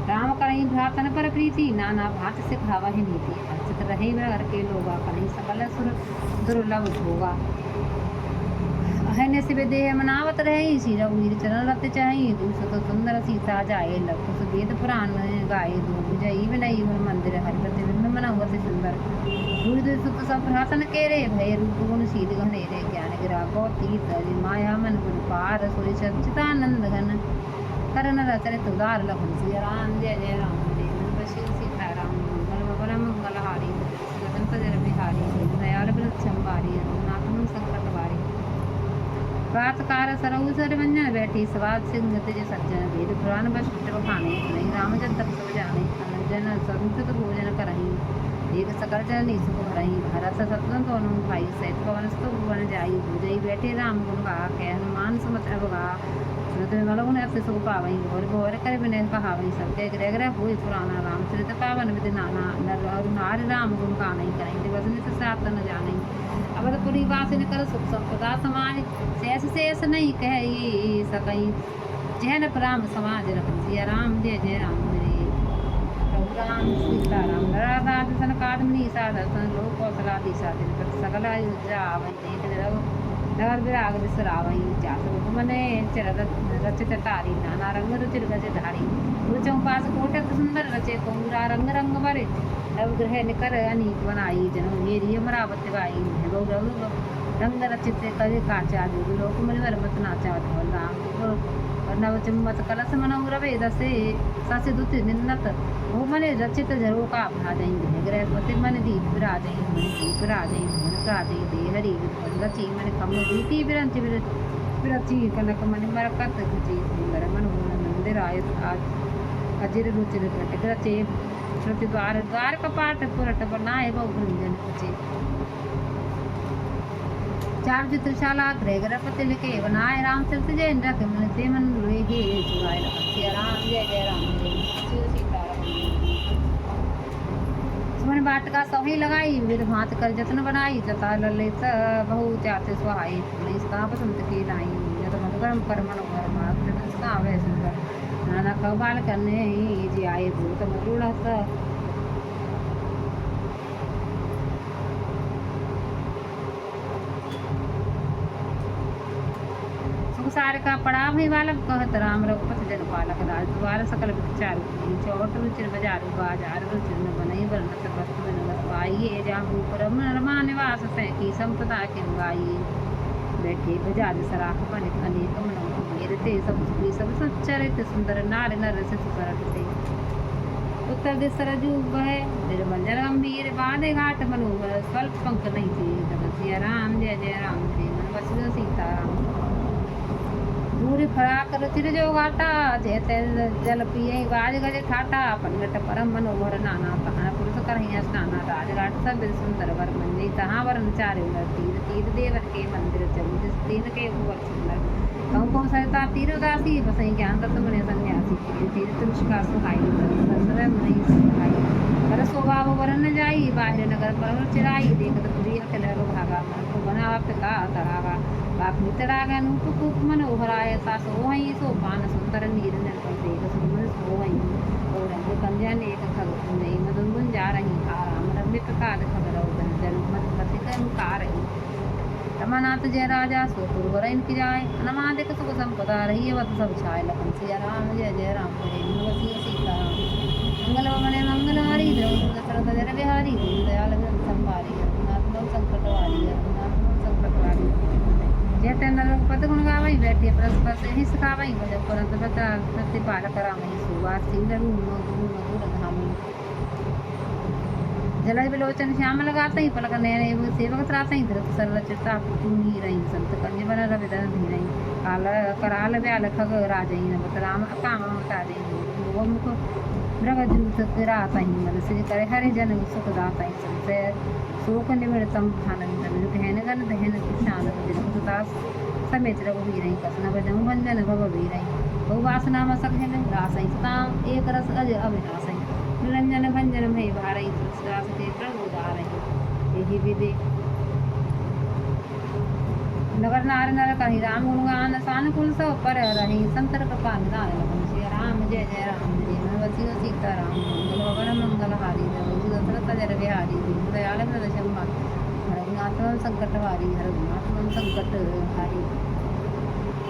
राम करही भ्रातन पर प्रीति नाना भात से खावा ही नीति अर्चित रहे घर के लोगा कहीं सकल सुर दुर्लभ होगा अहन्य शिव देह मनावत रही श्री रघुवीर चरण रत चाही दूसत सुंदर सीता जाए लखुस वेद पुराण गाये दो विजयी विनयी गुण मंदिर हरिपति बिंब मनोहर सुंदर दूर दूर सुत सब प्रहसन के रे भय रूप गुण शील घने रे ज्ञान गिरा गौतीत माया मन गुण पार सोई सच्चिदानंद घन करण रचरित उदार लखन सिया राम जय जय राम बशीर सीता राम मंगल भवन मंगल हारी गगन जर बिहारी दयाल व्रत शंभारी रघुनाथ संकट वारी प्रातकार सरऊ सर मंजन बैठी सवाद सिंह तिज सज्जन वेद पुराण वशिष्ठ बखाने नहीं रामचंद्र तप सब जाने जन संतत भोजन करही एक सकल जन सुख भरही भरत सतन तो अनु भाई सहित पवन स्तु भुवन जाई भुजई बैठे राम गुण गा कह हनुमान सुमत अवगा सुनत विमल गुण अति सुख पावई भोर भोर कर विनय कहावई सबके ग्रह ग्रह होई पुराना रामचरित पावन विधि नाना नर और नारी राम गुण गानई करई दिवस नित सात न जानई अवधपुरी वासिन कर सुख संपदा समाज शेष शेष नहीं कह सकई जैन राम समाज रखन सिया राम जय जय राम मेरे प्रभु राम सीता राम राधा सन कादमनी साधन लोक कौशला दिशा दिन पर सकल अयोध्या आवई देख रव नगर विराग विसरावई जात रूप मने चरत रचित तारी नाना रंग रुचिर गज धारी रुचौ पास कोटक सुंदर रचे कोंगरा रंग रंग भरे नवग्रह निकर अनीक बनाई जनो मेरी अमरावत गाई गौरव रंग रचित कवि काचा दूर लोक मनिवर मत नाचा धवल राम नव चम्मत कलश मनोरवे दसे ससे दुति निन्नत हो मने रचित झरो का भाजई ग्रह पति मन दीप विराजई मन दीप विराजई मन काजई दे हरि रची मन कम बीती विरंच विरची कनक मन मरकत गुची सुंदर मनोहर मंदिर आयत आज अजिर रुचिर घट रचे श्रुति द्वार द्वार कपाट पुरट बनाए बहु गुंजन कुचे चार चित्रशाला ग्रह गृहपति लिखे बनाए रामचरित जय रख मन से मन लोहे जुगाए लखन राम जय जय राम सीता सुमन बाटका सही लगाई विध भांत कर जतन बनाई जता ललित बहु चाते सुहाई इसका पसंद की लाई जत मधुकरम कर मनोहर मात्र इसका वे सुंदर नाना कबाल करने जी आए भूत मरुड़त सार का पड़ा भई बालक कहत राम रघुपति जन पालक राज द्वार सकल विचार चौट रुचिर बाजार बाजार रुचिर न बनई वर्णत वस्तु न बसवाइए जाहू परम रमा निवास सै की संपदा के गाइए बैठे बाजार सराख बन अनेक मनोह मेरते सब सुखी सब सच्चरित सुंदर नार नर से सुकरते उत्तर दिश सरजू वह निर्मल गंभीर बाधे घाट मनोहर स्वल्प पंख नहीं थे जगत सिया राम जय जय राम जय मन वसुदेव सीता राम दूरी फराक रुचिर जो घाटा जैते जल पिए गाज गज ठाटा पनगट परम मनोहर नाना तहां पुरुष करहिया स्नाना राजघाट सब सुंदर वर मंजी तहां वरन चारे तीर तीर देवर के मंदिर चलु जिस तीन के ऊपर सुंदर कहूँ सरिता तीर उदासी बसई ज्ञान दत्त मुनि सन्यासी तीर तीर तुलसिका सुहाई सर्व मुनि सुहाई कर स्वभाव वरन जाई बाहर नगर पर चिराई देखत पुरी अखिल भागा मन को बना पिता तड़ागा बाप नितड़ागा नूप कूप मनोहराय सा सोहई सोपान सुंदर नीर निर्मल देख सुमन सोहई और रंग प्रकार खबर जन्मत कार रमानाथ जय राजा सो पुरवर इनकी जाए अनमादिक सुख संपदा रही वत सब छाय लखन सिया राम जय राम हरे वसी सीताराम मंगल मने मंगलहारी द्रौपदी दशरथ जर बिहारी दयाल संभारी रघुनाथ संकट वारी रघुनाथ संकट वारी जयते नरपत गुण गावई बैठे परस्पर से ही सिखावई भजन पुरंत बता सत्य पार करावई सुवास सिंह गुरु मधुर धामी जलज बिलोचन श्याम लगाते ही पलक नयन सेवक त्राते ही धृत सरल चित्ता पुनी रही संत कंज बन रविदन धीरई काल कराल व्याल खग राजई नमत राम काम तारे वो मुख मृग जूत किरातई मन सिर करे हरि जन सुख दातई संशय शोक निवृतम भानन धन कहन गन दहन किसान दिन दास समेत रघुवीरई कसन भजन भंजन भव वीरई बहु वासना मसक है रासई सताम एक रस अज अविनाशई निरंजन भंजन भय भारई तुलसीदास के प्रभु उदारई यही विदे नगर नार नर कहि राम गुणगान सानुकूल सब पर रही संतर कृपा निधान श्री राम जय जय राम जय मनवसी सीता राम मंगल भवन मंगल हारी दशरथ जर बिहारी दयाल प्रदशम रघुनाथ संकट वारी रघुनाथ संकट हारी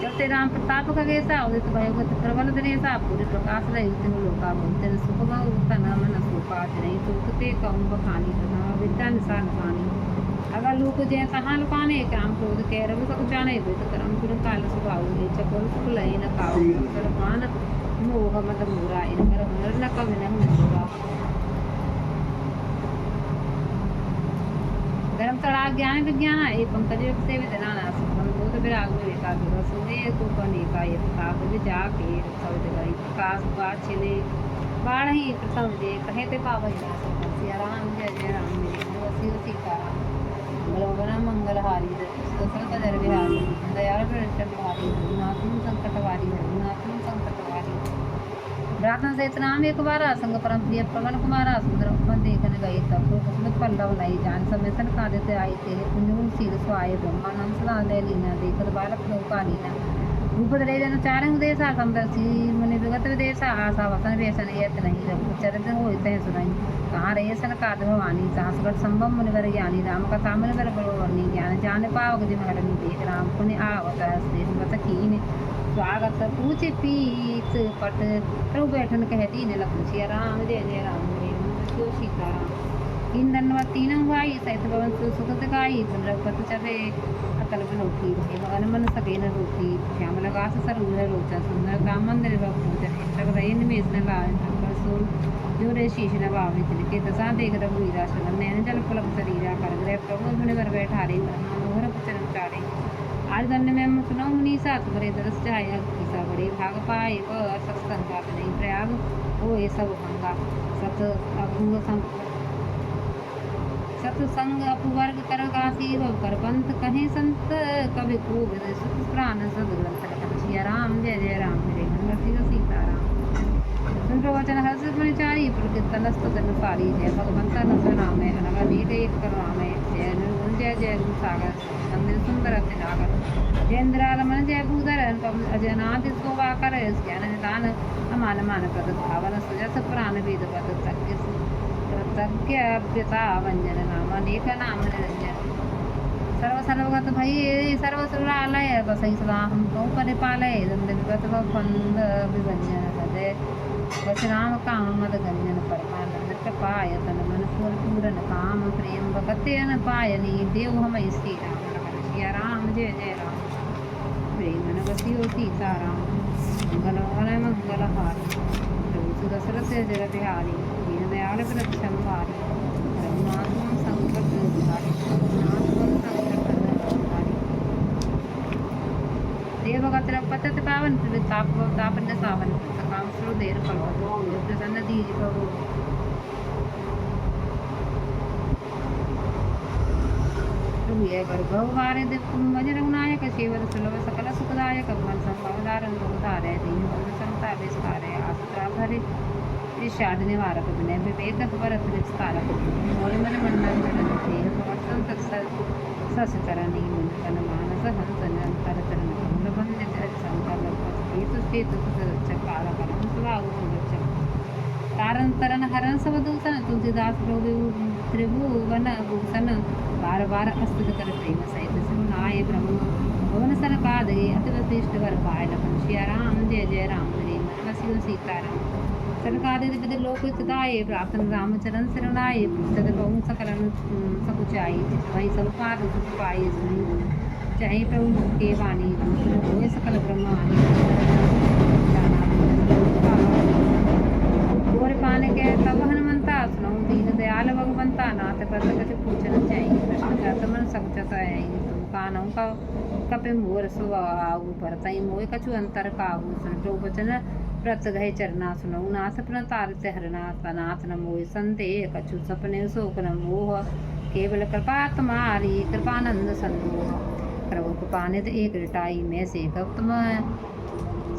जब राम प्रताप खगेसा उदित भयगत प्रबल दिनेसा पूरे प्रकाश रहित लोका बहुतन सुख बहुतन मन सोपा नहीं सुखते कहूँ बखानी तथा विद्या निशान पानी अगर लोक जय कहाँ लुकाने काम क्रोध कह रवि सब जाने विद करम पुर काल सुभाव ले चकोर सुख लय न काऊ सर्वान मोह मत मूरा इन कर हुनर न कवि न हुनरा धर्म तड़ा ज्ञान विज्ञान एक पंकज से विदनाना बोध विराग में विका सुने को कने का ये प्रताप विजा के शब्द गई प्रकाश बात छिले बाढ़ ही प्रथम दे कहे ते पावई सिया राम जय जय राम मेरे वसी सीताराम मंगल मंगलहारी दशरथ जर बिहारी दयाल प्रदर्शन भारी रघुनाथ संकट वारी रघुनाथ संकट वारी प्रार्थना से नाम एक बार संग परम प्रिय पवन कुमारा सुंदर उपन देखने गए तब कुसुमित पल्लव लाई जान समेसन कादित आए थे कुंजून शील स्वाय ब्रह्मानंद सदा ले लीना देखत बालक नौका लीना रूप धरे जन चारे उदेशा समदर्शी मुनि विगत विदेशा आशा वसन व्यसन यत नहीं रघु चरित्र हो इतने सुनाई कहाँ रहे सन काद भवानी सहसगढ़ संभव मुनिवर ज्ञानी राम कथा मुनिवर बरोवर्णी ज्ञान जान पावक जिम हरणी देख राम पुण्य आवत स्नेह वत कीन स्वागत पूछ पीत पट प्रभु बैठन कहती ने लखुशिया राम जय जय राम जय सीताराम इन दंडवत तीन हुआई सहित भवन सुख गाई रघुपत चले अकल बनोठी भगवान मन सके न रोटी श्याम लगास सरूर रोचा सुंदर राम मंदिर भक्त रहे निमेश न लाए सोल जो रे शीश न भावे तिनके दशा देख रघुवीरा शरण नैन जल पुलक शरीरा कर गृह प्रभु मुनिवर बैठारे मनोहर चरण चारे आज दंड में सुनो मुनि सात बड़े दरस जाए किसा बड़े भाग पाए वह सत्संग बात नहीं प्रयाग हो ये सब भंगा सत्संग अपवर्ग कर गासी भव कर पंथ कहे संत कवि को सुख प्राण सदग्रंथ लखन राम जय जय राम मेरे मन सीताराम सुन प्रवचन हर्ष परिचारी प्रकृत नस्त जन सारी जय भगवंता नंद नाम है अनगा नीट एक करवाम है जय निर्गुण जय जय गुण सागर मंदिर सुंदर नागर जयन्द्रालमन जय भूधर अजनाथ शोभाकर ज्ञान निदान अमान मान प्रद भावन सुजस पुराण वेद पद कृतज्ञता वंजन नाम अनेक नाम निरंजन सर्व सर्वगत भई सर्व सुरालय बसई सदा हम कौ परिपालय दंड विगत फंद विभंजन हृदय वचनाम काम मद गंजन परमानंद कृपाय तन मन पूरन काम प्रेम भगते न पायनी देव हम श्री राम सिया राम जय जय राम प्रेम नवसियो सीताराम मंगल मंगल हारी प्रभु दशरथ जय बिहारी दीन दयाल प्रदक्षम भारी रघुनाथ संकट हारी देवगत पतत पावन ताप तापन सावन काम सुर देर पलव प्रसन्न दीज प्रभु भगवारे भज रघुनायक सेवद सुलभ सकल सुखदायक मन संभवदारण दुखधारय दीन बंधु समता विस्तारय आसुरा भरे ईशाद निवारक विनय विवेक भरत विस्तारक मोल मन मंडन देह प्रवर्तन सस तरणी मुंडन मानस हंसन अंतर चरण कमल बंदित संकल्प हेतु हेतु सुरक्षक काल करम सुभाव सुरक्षक तारण तरन हरण सब दूषण तुलसीदास प्रभु त्रिभुवन भूषण बार बार अस्तुत कर प्रेम सहित सुनाए ब्रह्म भवन सन कादगे अति वशिष्ठ वर पाए लखन सिया राम जय जय राम हरे मन बसियो सीताराम सरकादित विद लोक हितदाये प्रार्थन रामचरण शरणाये पुस्तक बहु सकलन सकुचाई वही सब पार सुख पाए सुनी चाहे प्रभु के वाणी होए सकल ब्रह्मानी और पाने के तब हनुमंता सुनऊ दीन दयाल भगवंता नाथ प्रत कछु पूछन चाहिए कृष्ण करत मन सकुचत है कानऊ का कपि मोर सुआऊ भरतई मोय कछु अंतर काहू सुन जो वचन प्रत गहे चरना सुनऊ नाथ प्रण तारित हरना नाथ न मोय संदेह कछु सपने शोक न मोह केवल कृपा तुम्हारी कृपानंद संदोह प्रभु कृपा निध एक रिटाई में से गौतम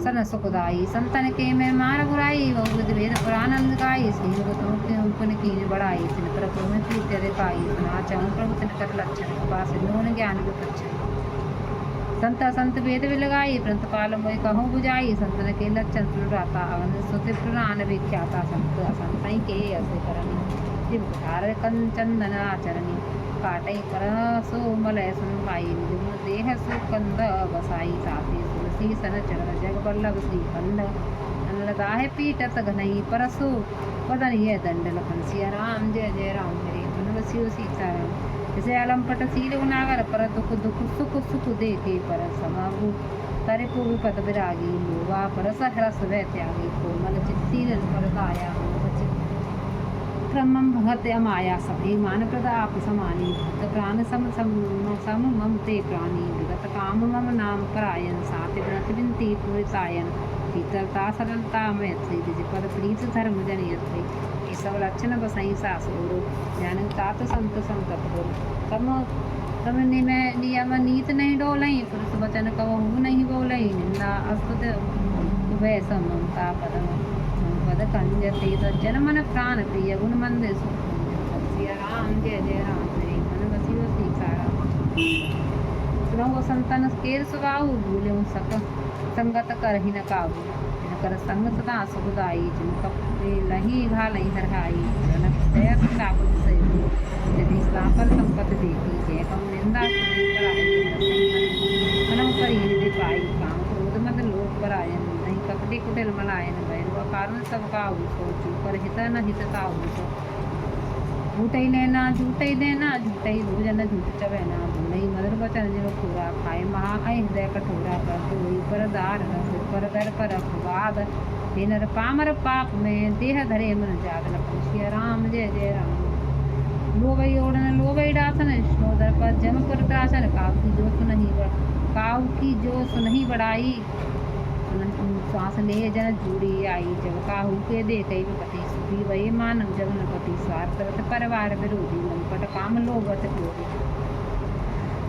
सन सुखदाई संतन के में मार बुराई बहु विध वेद पुरानंद गाई श्री पुन की बढ़ाई सिन प्रभु में प्रीत दिखाई सुना चाहूँ प्रभु तिन कर लक्षण कृपा सिंधु ज्ञान विपक्षण संत संत वेद भी लगाई प्रंत पाल मोय कहूँ बुझाई संतन के लक्षण सुनराता अवन सुति पुराण विख्याता संत असंत के असे करनी जिहार कंचंदन आचरणी काटई कर सो मलय सुन भाई देह सुकंद बसाई साथी तुलसी सन चरण जग बल्लभ श्रीखंड अनलदाहे पीटत घनई परसो वदन ये दंड लखन सिया राम जय जय राम हरे मन बसियो सीताराम जैसे अलमपट सील उनागर पर दुख दुख सुख सुख देखे पर समागु तरे को विपद विरागी लोवा परस हरस वै त्यागी कोमल चित्ती पर दाया क्रमम भगत अमाया सभी मान प्रदाप समानी भक्त प्राण सम सम सम मम ते प्राणी विगत काम मम नाम परायण सात व्रत विनती पुरितायन शीतलता सरलता मैत्री द्विज पद प्रीत धर्म जनियत्री ये सब लक्षण बसई सासुरो ज्ञान तात संत संतत तम तम नियम नीत नहीं डोलई पुरुष वचन कहूँ नहीं बोलई निंदा अस्तुत वै समता पदम पद कंजते सज्जन मन प्राण प्रिय गुण मंद सिया राम जय जय राम हरे मन बसियो सीताराम सुनऊ संतन केर सुबाहु भूले सक संगत कर ही न काहू कर संग सदा सुखदाई जिन कपे लही घालई हरहाई जनक दया साबुत से यदि सापर संपत देखी जय कम निंदा सुनी कराई मनम पर ही पाई काम क्रोध मद लोक परायन नहीं कपटी कुटिल मलायन भैरव कारण सब काहू सोचू पर हित न हित काहू सो झूठई लेना झूठई देना झूठई भोजन झूठ चबैना भूलई मधुर वचन जिन पूरा खाए महा हृदय कठोरा कर दोई पर दार सिर पर दर पर अखबाद नर पामर पाप में देह धरे मन जात लखन सिया राम जय जय राम लोभई ओढ़न लोभई डासन स्नोदर पर जमपुर त्रासन काहू की जो सुनही बढ़ाई श्वास ले जन जूड़ी आई जब काहू के दे कई पति सुखी वही मानव जगन पति स्वार्थ परिवार विरोधी मनपट काम लोभत क्रोधी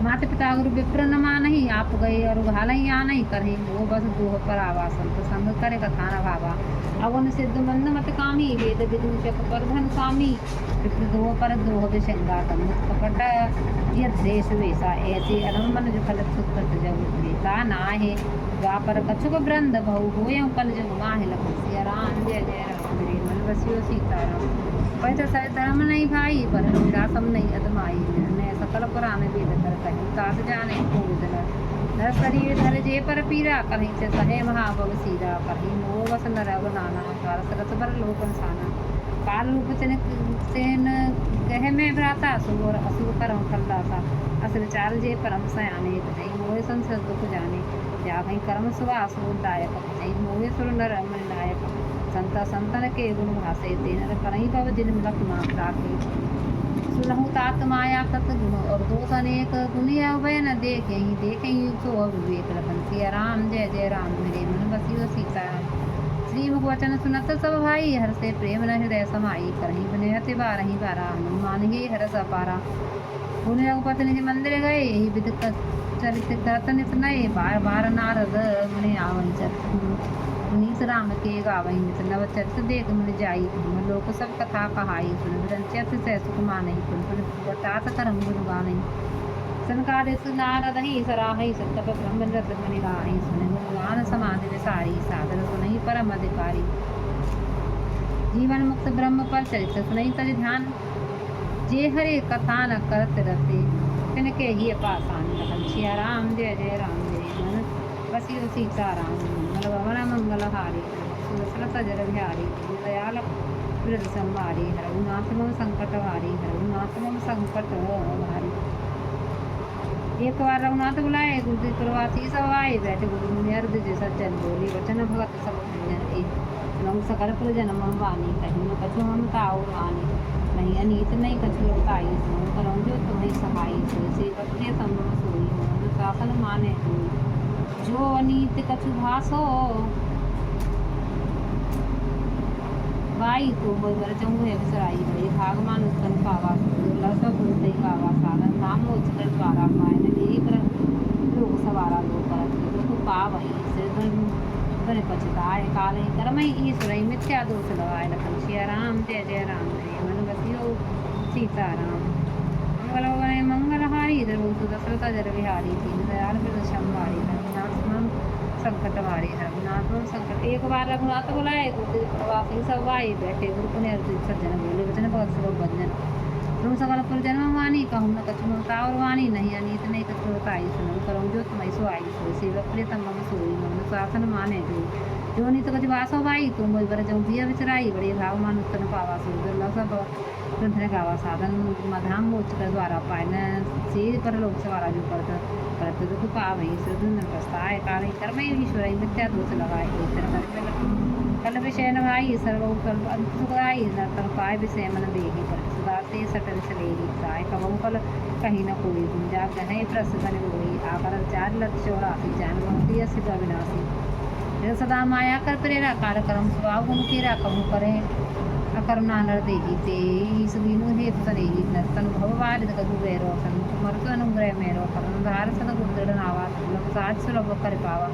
माता पिता गुरु विप्र न मानही आप गए और घालई आ नहीं करही वो बस दोह पर आवा संत संग करे कथा न भावा अवन सिद्ध मंद मत कामी वेद विदूषक पर धन स्वामी विप्र दोह पर दोह विशंगा तमुत कपट यह देश वेसा ऐसे अनमन जो फल सुत जग वेता नाहे द्वापर कछुक वृंद बहु होयं कल जग माहे लखन सिया राम जय जय राम मेरे मन बसियो सीताराम पैसा सह धर्म नहीं भाई पर निरासम नहीं अदमाई मैं सकल पुराण वेद कर कहीं तात जाने कोविद नर शरीर धर जे पर पीरा कहीं से सहे महाभव सीरा कहीं मोह बस नर नाना द्वार सरस बर लोकन साना काल रूप सेन कह में भ्राता सुर असुर करम खल्लासा असर चाल जे परम सयाने नहीं मोह संसद दुख जाने या कहीं कर्म सुवास दायक नहीं मोह सुर नर मन नायक संता संतन के गुण भाषे तेनर करई भव जिन मिलक नाम राखे सुनहु तात माया कत गुण और दोष अनेक दुनिया भय न देखे ही सो विवेक रखन सिया राम जय जय राम मेरे मन बसियो सीताराम श्री मुखवचन सुनत सब भाई हर से प्रेम न हृदय समाई करही बने अति बारही बारा हनुमान ही हरस अपारा पुण्य रघुपति निज मंदिर गए यही विद चरित करत नित नए बार बार नारद मुनि आवन पुनीत राम के गावही नित नव चरित देख मन जाई धर्म लोक सब कथा कहाई सुन विरंचित सह सुख मानहि पुन पुन बतात करम गुण गानहि सनकादिक नारद ही सराहि सतप ब्रह्म रत मुनि राहि सुन गुणगान समाधि विसारी सादर सुनहि परम अधिकारी जीवन मुक्त ब्रह्म पर चरित्र सुनई तज ध्यान, जे हरे कथा न करत रते, तिनके ही पासान लखन सिया राम जय जय राम जय मन बसियो सीताराम। मंगल भवन मंगल हारी, सुदशरथ जर बिहारी, दयाल वृद्ध संवारी, हरऊ नाथ मम संकट हारी, हरऊ नाथ मम संकट हारी। एक बार रघुनाथ बुलाए, गुरुति प्रवासी सब आए, बैठे गुरु मुनि अर्ध जे सज्जन, बोली वचन भगत सब जन के, सुनऊ सकल पुर जन मम वानी, कहीं न कछु ममता और आनी, नहीं अनीत नहीं कछु लताई, सुनऊ करऊँ जो तुम्हें सहाई, से बच्चे संभव सोई, मन शासन माने होई, जो अनीत कछु भासो बाई तो मोय बर चंगु है बिसराई, बड़े भागमान उत्पन्न पावा, लसा पुरतई गावा, साधन नाम उच्चकर द्वारा पाए, यही पर लोग सवारा लोग करत तो पावई, सिर धन पछताए, काले कर्मई ईश्वरई, मिथ्या दोष लगाए, लखन सिया राम जय जय राम जय मन बसियो सीताराम। मंगल भवन मंगल हारी, द्रवहु दशरथ जर बिहारी, दीन दयाल वृद्ध संवारी, रघुनाथ मम संकट हारी, रघुनाथ मम संकट। एक बार रघुनाथ बुलाए, गुरु प्रवासी सब आए, बैठे गुरु पुनि अर्जित सज्जन, बोले वचन भगत सब भजन, तुम सकल पुर जन्म वानी, कहूँ न कछु ममता और वानी, नहीं अनीत नहीं कछु बताई, सुनऊ करऊँ जो तुम्हें सो आई, सो सेवक प्रियतम मम सोई, मम शासन माने जो नीत कछु वासो भाई, तुम मोय बर जऊँ बिया विचराई, बड़े भागमान उत्पन्न पावा, सो दुर्लभ सब ग्रंथ गावा, साधन मधाम मोच कर द्वारा पाए, न से पर लोक सवारा जो करत दुख पावई, सुदुन पछताए, काले कर्म ईश्वर मिथ्या दोष लगाए, कल विषय न भाई, सर्व सुखदाई, नर्तन पाए विषय मन देही, पर सुदाते सटल सलेही, साय कबहु कल कहीं न कोई, गुंजा गहे प्रस बन होई, आकर चार लक्ष 84 जान बहुती असित अविनाशी, फिर सदा माया कर प्रेरा, कार कर्म स्वभाव गुण केरा, कहूँ करे अकरुणा नर देही, ते सुदीनु हेतु तनेही, नर्तन भव वारिद कदु वैरो, मरतु अनुग्रह मेरो, करुण धार सन गुरुदृढ़ नावा, सुलभ साज सुलभ कर पावा,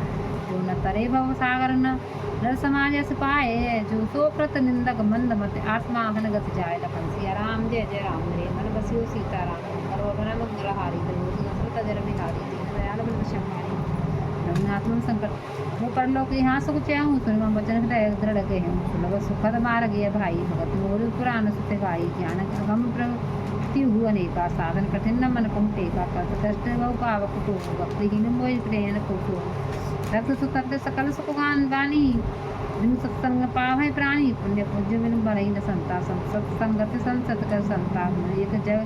जो न तरे भव सागर नर समाज अस पाए, जो सो प्रत निंदक मंद मत आत्मा अहन गति जाए, लखन सिया राम जय जय राम जय मन बसियो सीताराम। सर्वभन मंगल हारी, दशरथ जर बिहारी, दीन दयाल वृद्ध संवारी, रघुनाथ मम संकट। वो परलोक यहाँ सुख चाहूँ, सुन मम वचन हृदय दृढ़ कहूँ, सुलभ सुखद मार्ग ये भाई, भगत मोर पुराण सुत गाई, ज्ञान अगम प्रति हुआ अनेका, साधन कठिन न मन कहूँ टेका, कष्ट कष्ट बहु पावक को, भक्तिहीन मोहि प्रेयन को, रक्त सुतर्थ सकल सुखगान वाणी, बिनु सत्संग पावै प्राणी, पुण्य पूज्य बिनु बड़ई न संता, सत्संगत संसत कर संता, एक जग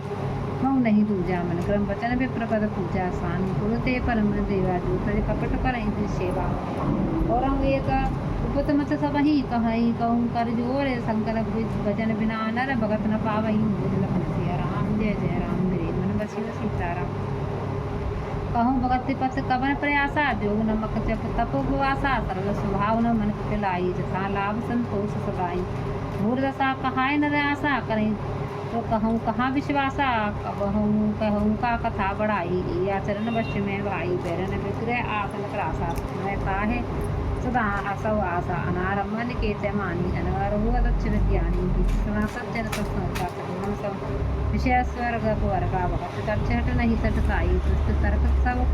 मऊ नहीं दूजा, मन क्रम वचन विप्रपद पूजा, स्वामी कुरुते परम देवा, जो तज कपट करई सेवा, और एक उपत मत सबही कहई, कहूँ कर जोर शंकर भजन बिना नर भगत न पावई, लखन सिया राम जय जय राम मेरे मन बसियो सीताराम। कहूँ भगत पथ कवन प्रयासा, जोग नमक जप तप उपवासा, सरल स्वभाव न मन पिलाई, जथा लाभ संतोष सदाई, भूर दशा कहाय नर आशा, करें तो कहूँ कहाँ विश्वासा, कहूँ का कथा बढ़ाई, आचरण वश्य में भाई, बैरन विग्रह आसन त्रासा, मैं ताहे सदा असव आशा, अनारम्भ निकेत मानी, अनवर हुआ दक्ष विज्ञानी, सज्जन सत्संगा सगुण सब विषय स्वर्ग वर्गा, भगत चर्चहट नहीं सटसाई, दुष्ट तर्क सब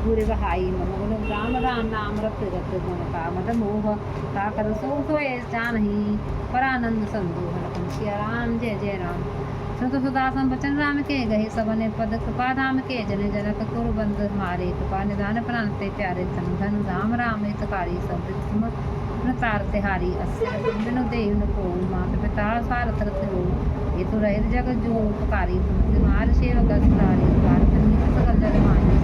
पूरे बहाई, मम गुण राम राम नाम रत रत गुण का मद मोह, का कर सो सोए जानही, परानंद संदोह, लखन सिया राम जय जय राम। सुत सुदासन बचन राम के, गहे सबने पद कृपा धाम के, जन जनक कुरु बंद मारे, कृपा निधान प्राण ते प्यारे, धन धन धाम राम हितकारी, सब तार तिहारी, अस्य बिनु देव न को, मात पिता सारथ रथ हो, ये तो रहे जग जो उपकारी, तुम्हार सेवक असुरारी, भारत सकल जग मानी,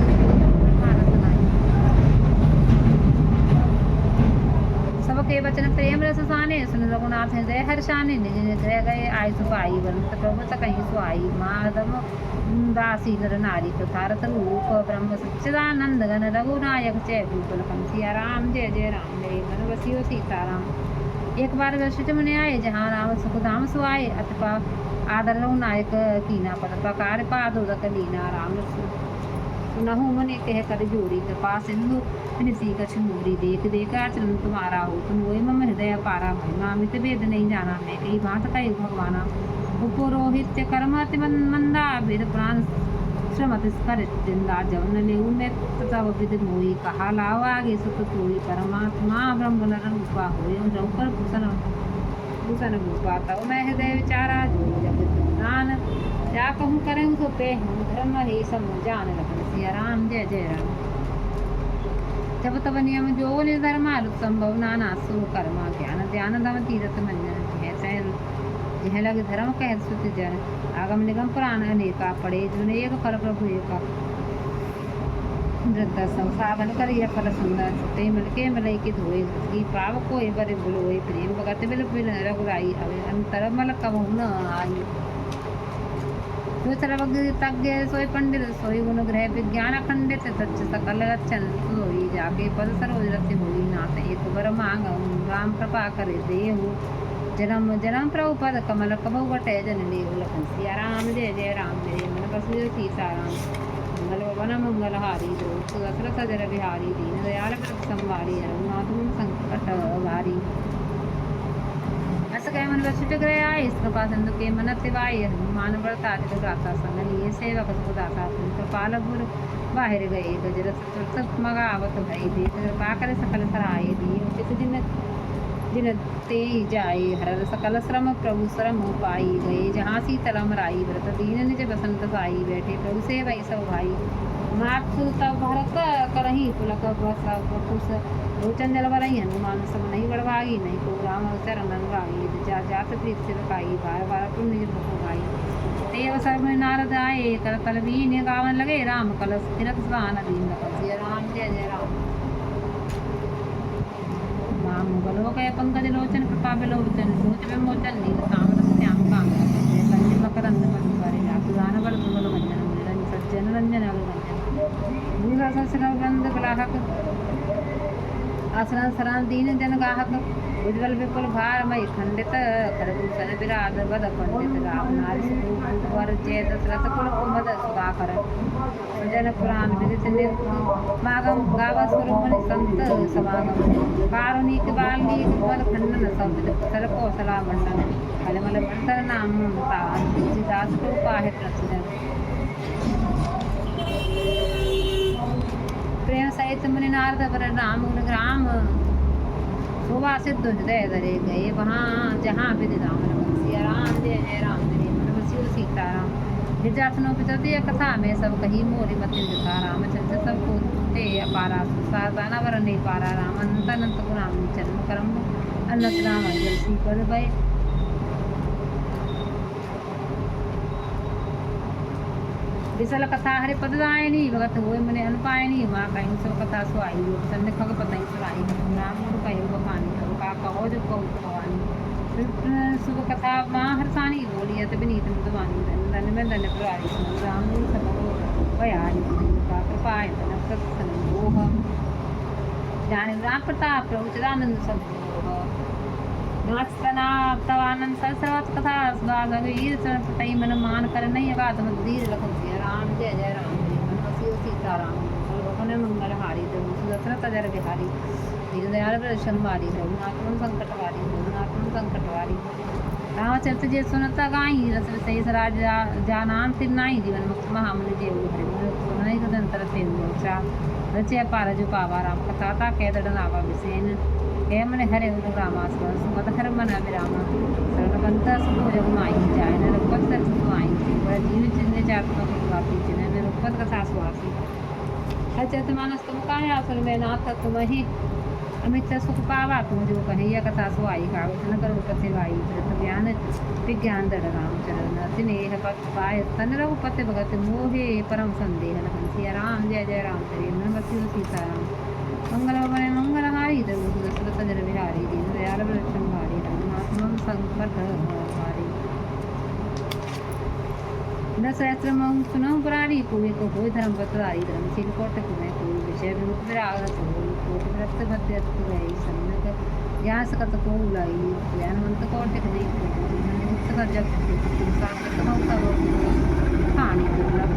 सबके वचन प्रेम रस साने, सुन रघुनाथ हृदय हर्षाने, निज निग्रह गए आय सुपाई, वरुण प्रभु कहीं सुहाई, माधव दासी नर नारी, कृतारथ रूप ब्रह्म सच्चिदानंद घन, रघुनायक जय भूप, लखन सिया राम जय जय राम मेरे मन बसियो सीताराम। एक बार वशिष्ठ मुनि आए, जहाँ राम सुखधाम सुआए, अतपा आदर रघुनायक कीना, पद पकार पादोदक लीना, राम सुनहु मुनि कह कर जोड़ी, कृपा सिंधु निसी कछु मूरी, देख देख आचरण तुम्हारा हो, तुम वही मम हृदय पारा, महिमा अमित वेद नहीं जाना, मैं कही भांत कही भगवाना, उपरोहित्य कर्म अति मंदा, वेद पुराण श्रमत स्कर जिंदा, जवन लेऊ में तब विद मोई, कहा लाओ आगे सुत तोई, परमात्मा ब्रह्म नर रूपा होय, रघुपर भूषण भूषण भूपा तव मैं हृदय विचारा जो जगत नान जा कहूँ करें तो पे हम धर्म ही सम जान रखन सिया राम जय जय राम। जब तब नियम जो निर्धर्म संभव नाना सु कर्मा ज्ञान ध्यान दम तीरथ मंजन यह लग धर्म कह सुत जन आगम निगम पुराण अनेका पड़े जुन एक फल प्रभु एका वृद्ध संसाधन करिय फल सुंदर सुते मिल के मलई के धोए घी पाव को बरे बुलोए प्रेम भगत बिल बिल रघुराई अवे अंतर मल कबहु न आई जो सर्वज्ञ सोई पंडित सोई गुण ग्रह विज्ञान खंडित सच सकल लक्षण सोई जाके पद सरोज रति होई नाथ एक बर मांग राम कृपा करे देहु जन्म जन्म प्रभु पद कमल कबहु बटे जन लेहु लखन सिया राम जय जय राम मेरे मन बसु सीता राम मंगल वन मंगल हारी द्रोत दशरथ जर बिहारी दीन दयाल प्रभ संवारी रघुनाथ संकट वारी अस कह मन वसुट गया इस कृपा सिंधु के मन तिवाई हनुमान बढ़ता गाता संग लिए सेवक सुदाता कृपाल गुरु बाहर गए गजरथ मगावत भई देख कृपा कर सकल सराय दी उचित दिन जिन ते जाए हर सकल श्रम प्रभु श्रम पाई गए जहाँ सीतलम राई व्रत दीन निज बसंत साई बैठे प्रभु से वही सब भाई मातु तब भरत करही पुलक बस लोचन जल वरही हनुमान सब नहीं बढ़वाई नहीं को राम अवसर अनुरागी जा जात प्रीत से बकाई बार बार तुम निज भगाई ते अवसर में नारद आए कर तल बीन गावन लगे राम कलश तिरथ स्नान दीन जय राम जय जय राम। राम बलो गए पंकज लोचन कृपा बिलोचन सोच विमोचन नील ताम्र श्याम काम कंज मकरंद मधुरे रासुदान बल बल वंजन निरंजन सज्जन रंजन अवगंजन दूरा ससरा गंध ग्राहक आसरण शरण दीन जन गाहक उज्ज्वल विपुल भार मई खंडित करभूषण विराज बद पंडित राम नारी वर जय दशरथ कुल कुमद सुधाकर जन पुराण विदित मागम गावा स्वरूप संत समागम कारुणिक बाल्मीक पद खंडन शब्द सर कौशला मंडन अलमल मंत्र नाम दास को पाहे प्रसन्न प्रेम सहित मुनि नारद वर राम गुण ग्राम शोभा सिद्ध हृदय धरे गए वहाँ जहाँ विधि राम रमन सिया राम जय जय राम मेरे मन बसियो सीता राम विद्यार्थनों पितृतीय कथा में सब कही मोरी मति जथा रामचंद्र सब को ते अपारा सादाना वर ने पारा राम अनंत अनंत गुणाम जन्म कर्म अनंत राम जल सी पद भय विसल कथा हरि पददायनी भगत हुए मने अनुपायनी माँ कहीं सब कथा सुहाई चंद खग पतई सुराई राम गुरु कहो बखानी का कहो जो कहो भवानी शुभ कथा माँ हरसानी बोलियत विनीत मधुवानी धन धन में धन प्रवारी राम गुरु सब भयानी का कृपाय धन सत्सन मोह जाने राम प्रताप प्रभु चिदानंद सब नाचतना तवानंद सरस्वत कथा सुधावीर पतई मन मान कर नहीं अगाध मंदिर लखन सिया राम जय जय राम मन बसियो सीता राम सर्वभुवन मंगल हारी दशरथ जर बिहारी दीन दयाल प्रदर्शन मारी रघुनाथ संकट वारी रघुनाथ संकट वारी रामचरित जे सुनता गाई रस विषय राज जानान तिरनाई जीवन मुक्त महामुनि जे सुनई सदंतर सेन्द्रोचा रचे पार जो पावा राम कथा ता कैदड़ नावा विसेन हे मन हरे उद रामास्मरण सुमत हर मन अभिराम सर्वबंत सुखो जग माई जाय न रघुपत सर सुखमाई बड़ा जीव चिन्ह चात्मा कुलवासी जिन्हें में रघुपत कथा सुहासी अचत मानस तुम काहे आसुर में नाथ तुम ही अमित सुख पावा तुम जो कहिया कथा सुहाई कागज न करो कथे भाई व्रत ज्ञान विज्ञान दड़ राम चरण स्नेह पत पाय तन रघुपति भगत मोहे परम संदेह लखन सिया राम जय जय राम तेरे मन बसियो सीता राम मंगल बने मंगल हारी दशरथ जन बिहारी दीन दयाल प्रदर्शन भारी रघुनाथ मम संकट हारी दशहस्त्र मम सुनहु पुरारी पूरे को होय धर्म पत्रारी धर्मशील कोटक में कोई विषय विमुख विरागत होई कोटि व्रत मध्य गई सन्नत ज्ञान सकत को उलाई ज्ञानवंत कोटक नहीं मुक्त कर जग कहानी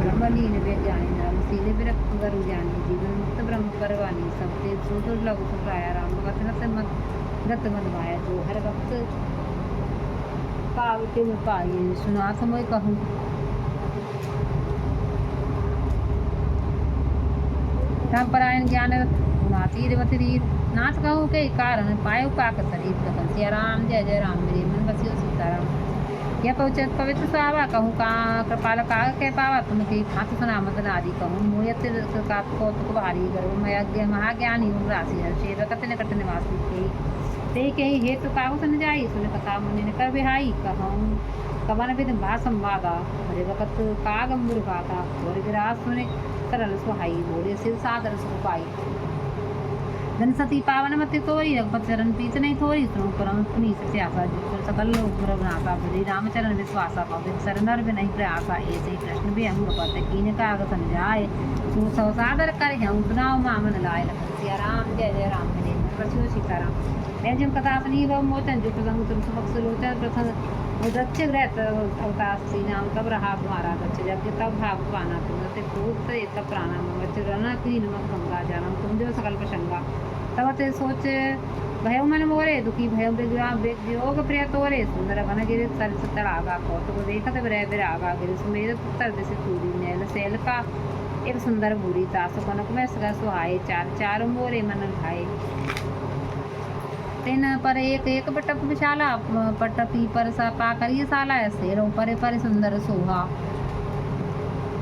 ब्रह्मलीन विज्ञानी धर्मशील विरक्त गुरु ज्ञानी जीवन मुक्त ब्रह्म परवानी सबसे सुदुर लघु सुराया राम भगत रत मत गत मत माया जो हर वक्त पावते में पाइए सुना समय कहूँ रामपरायण ज्ञान गुणातीर नाथ कहूँ के कारण पायो पाक शरीर कथन सिया राम जय जय राम मेरे मन यह पहुँचत पवित्र सुहावा कहूँ का कृपाल काग कह पावा तुम कही भात सुना मदन आदि कहूँ मोयत कौतुक भारी करो मैं महाज्ञानी हूँ राशि हर्षे रकत निकट निवासी ते कही हेतु काहू सन जाई सुन कथा मुनि ने कर बिहाई कहूँ कवन विद भा संवादा हरे वकत काग मुर्भाता और विरास सुने सरल सुहाई बोले सिर सादर सुख पाई धन सती पावन मति तोरी रघुपत चरण पीत नहीं थोरी सुनो परम पुनी सत्यासा जिस सकल लोक प्रभुनासा बलि रामचरण विश्वासा पवित्र सरनर भी नहीं प्रयासा ऐसे कृष्ण भी अंग पत कीन काग सन जाए सो सौ सादर कर हूँ सुनाओ मामन लाए लखन सिया राम जय जय राम हरे प्रचुर सीताराम मैं जिम कथा अपनी व मोचन जो प्रसंग तुम समक्ष लोचन प्रसंग दक्ष ग्रह अवतार श्री नाम तब रहा तुम्हारा दक्ष जब तब भाव पाना तुम भूत एक प्राणा मच रना की नमक गंगा जानम तुम जो सकल प्रसंगा तब ते सोच भय मन मोरे दुखी भय वियोग प्रिय तोरे सुंदर वन गिर सर तड़ागा कौतुक देखत विरह विरागा गिर सुमेर उत्तर दिश चूरी नैल सैल का एक सुंदर बूढ़ी तासु कनक में सगा सुहाए चार चार मोरे मन भाए तेन पर एक पटप विशाला पटपी पर सा पाकरिय साला शेरों परे परे सुंदर सोहा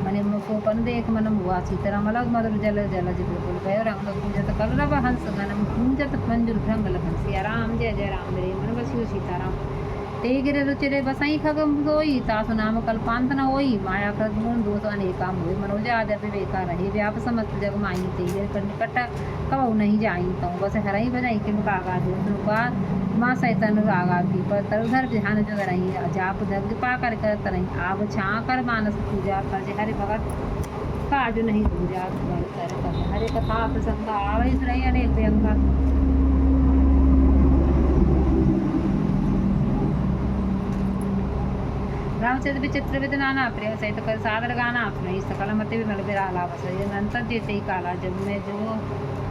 मने सोपन देख मन हुआ सीताराम अलग मधुर जल जल जिपुल भयो रंग पूजत कलरव हंस गनम कुंजत मंजुर भ्रंग लखन सिया राम जय जय राम मेरे मन बसियो सीताराम ते गिरे रुचिरे बसई खगम सोई तासु नाम कल्पांत न होई माया कर गुण दोष अनेका मोहि मनोजा आदि विवेका रहे व्याप समस्त जग माई ते गिर निकट कबहु नहीं जाई तौ बस हरई बजाई किम कागा दुरुपा माँ सैतन रागा की पर तरधर ध्यान जो रही जाप जग पा कर तरही आब छा कर मानस पूजा कर हरे भगत काज नहीं पूजा कर हरे कथा प्रसंग आवे सुनई अनेक भयंकर रामचंद्र विचित्र विद नाना प्रिय सहित कर सादर गाना अपने सकल मति विमल विराला बसई अंतर जेते काला जब में जो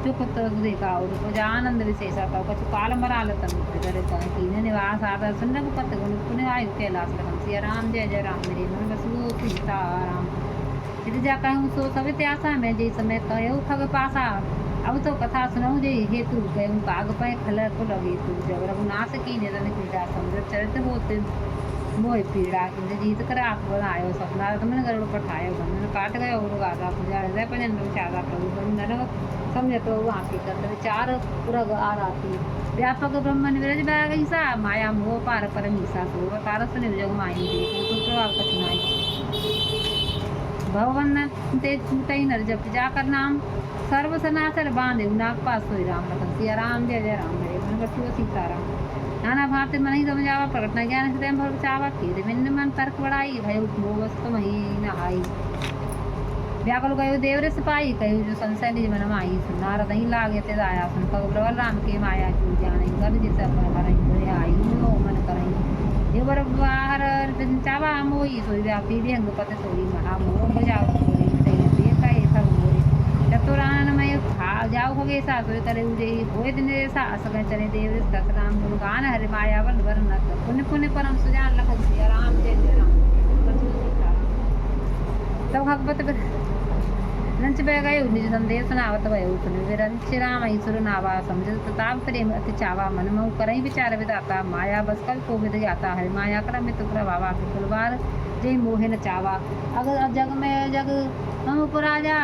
चुप तो देखा और कुछ आनंद विशेषा का कुछ काल मराल तन करे तो कीने निवास आदर सुंदर पत गुण पुण्य आयु कैलाश लखन सिया राम जय जय राम मेरे मन बसु सीताराम यदि जा कहूँ सो सवित आशा मैं जय समय कहूँ खग पासा अब तो कथा सुनाऊँ जय हेतु कहूँ काग पै खलर को लगे तू जब रघुनाथ की निधन पीड़ा समुद्र चरित होते मोह पीड़ा इंद्र जीत कर आप आयो सपना तुमने गरुड़ पठायो बंधन काट गए और गादा पूजा हृदय भजन चादा प्रभु बंधन समझ तो वहाँ की कर चार पुरग आराती व्यापक ब्रह्मन विरज बैग ईसा माया मोह पार परमीसा सो तारस निर्जग माई देखो तो प्रभाव कठिनाई भगवंदन ते छूटई नर जप जाकर नाम सर्व सनासर बांधे नाग पास सोई राम लखन सिया राम जय जय राम मेरे मन बसुओ सीताराम नाना भांति मन ही समझावा प्रकट न ज्ञान हृदय भर चावा खेद मिन्न मन तर्क बढ़ाई भय मोह वस्तु मही नहाई व्याकुल गयो देवरे सिपाही कहो जो संशय निज मन माई नारद ही लागे ते दाया सुन पग प्रबल राम के माया जो जाने गद जिस हरई आई नो मन करई देवर बाहर चावा मोई सोई व्यापी व्यंग पत सोई महा मोह बजाओ सोई तेरे देखा ये सब मोरे चतुरानमय खा जाओ होगे सा सोई करे उजे होए दिन सा असग चले देव सत राम गुण गान हरि माया बल वरन पुण्य पुण्य परम सुजान लखन सिया राम जय जय राम तब भगवत रंच बह गए निज संदेश सुनावत भयो सुन विरंच राम ईश्वर नावा समझ प्रताप प्रेम अति चावा मन मऊ करई विचार विदाता माया बस कल को विद जाता है माया क्रम में तुकरा बाबा के कुलवार जय मोहे न चावा अगर जग में जग हम राजा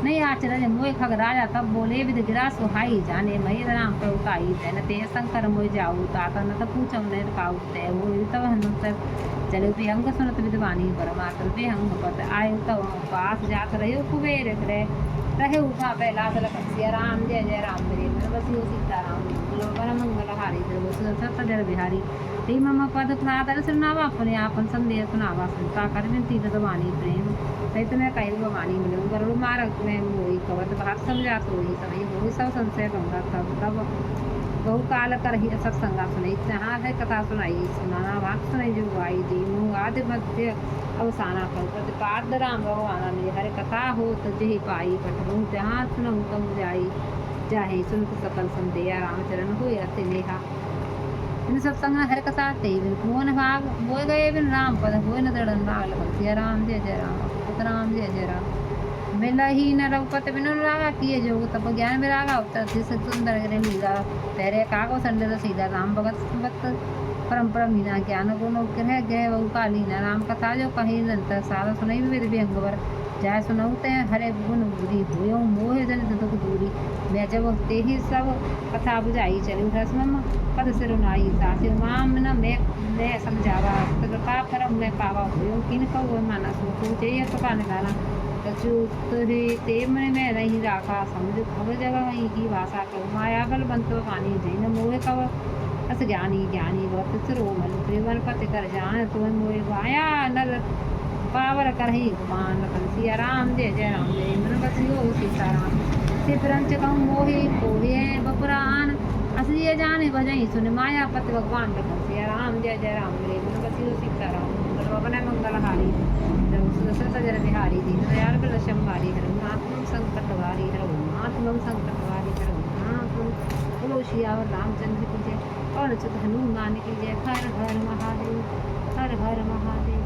नहीं आचरण मोह खग राजा तब बोले विद गिरा सुहाई जाने मई राम प्रभुताई तैन ते शंकर मोह जाऊ ताता न पूछम न काऊ ते वो तब हनुमत चलो विहंग सुनत विद्वानी परमात्म विहंग पत आयु तब पास जात रहो कुबेर रहे उठा पहला लखन सिया राम जय जय राम मेरे मन बसियो सीताराम वन मंगल हारी सत जल बिहारी ते मम पद प्रादर सुनावा अपने आपन संदेह सुनावा संता कर विनती विद्वानी प्रेम सहित मैं कही भवानी मिलूँ गरुड़ मार्ग में मोई कवत भाग समझा सोई समय हो सब संशय गंगा तब बहु काल कर ही सत्संगा सुनाई जहाँ है कथा सुनाई सुनाना भाग सुनाई जो आई जी मुँह आदि मध्य अवसाना कर प्रतिपाद राम भगवाना ने हर कथा हो तो जही पाई पठू जहाँ सुनऊ तम जाई जाहे सुन सकल संदेह रामचरण हो अति नेहा इन सत्संग हर कथा ते मोहन भाग बोए गए बिन राम पद हो न दड़न भाग लखन सिया राम जय जय राम राम जय जय राम मिला ही न रघुपत बिनु रागा किए जो तब ज्ञान विरागा उत्तर दिस सुंदर गिरे लीला तेरे कागो संडे सीधा राम भगत परंपरा मीना ज्ञान गुण ग्रह ग्रह बहु कालीन राम कथा जो कही निरंतर सारा सुनई विविध विहंगवर जय सुनऊ ते हरे गुण बुरी होयो मोह जन दुख दूरी मैं जब ते ही सब कथा बुझाई चली रसम पद सिर नाई साथी माम न मैं समझावा का परम मैं पावा होयो किन को माना सो ते तो कान गाना कछु तुरी ते मन में नहीं राखा समझ खबर जगह वहीं की भाषा कहो माया बल बंतो पानी जैन मोह कव अस ज्ञानी ज्ञानी वत सिरो मन प्रेमन पति कर जान तो मोह माया नर पावर करही गुमान कंसिया राम जय राम जय मन बसियो सीताराम सिपरंच कहूँ मोहे कोहे बपुरान असलिए जाने बजाई सुन माया पति भगवान कंसिया राम जय राम जय मन बसियो सीताराम मंगल मंगलहारी सजर बिहारी दीन दयाल बल शंभारी हरऊ आत्म संकटवारी हरऊ आत्म संकटवारी हरऊ आत्म बोलो श्यावर रामचंद्र की जय और हनुमान की जय हर हर महादेव हर हर महादेव।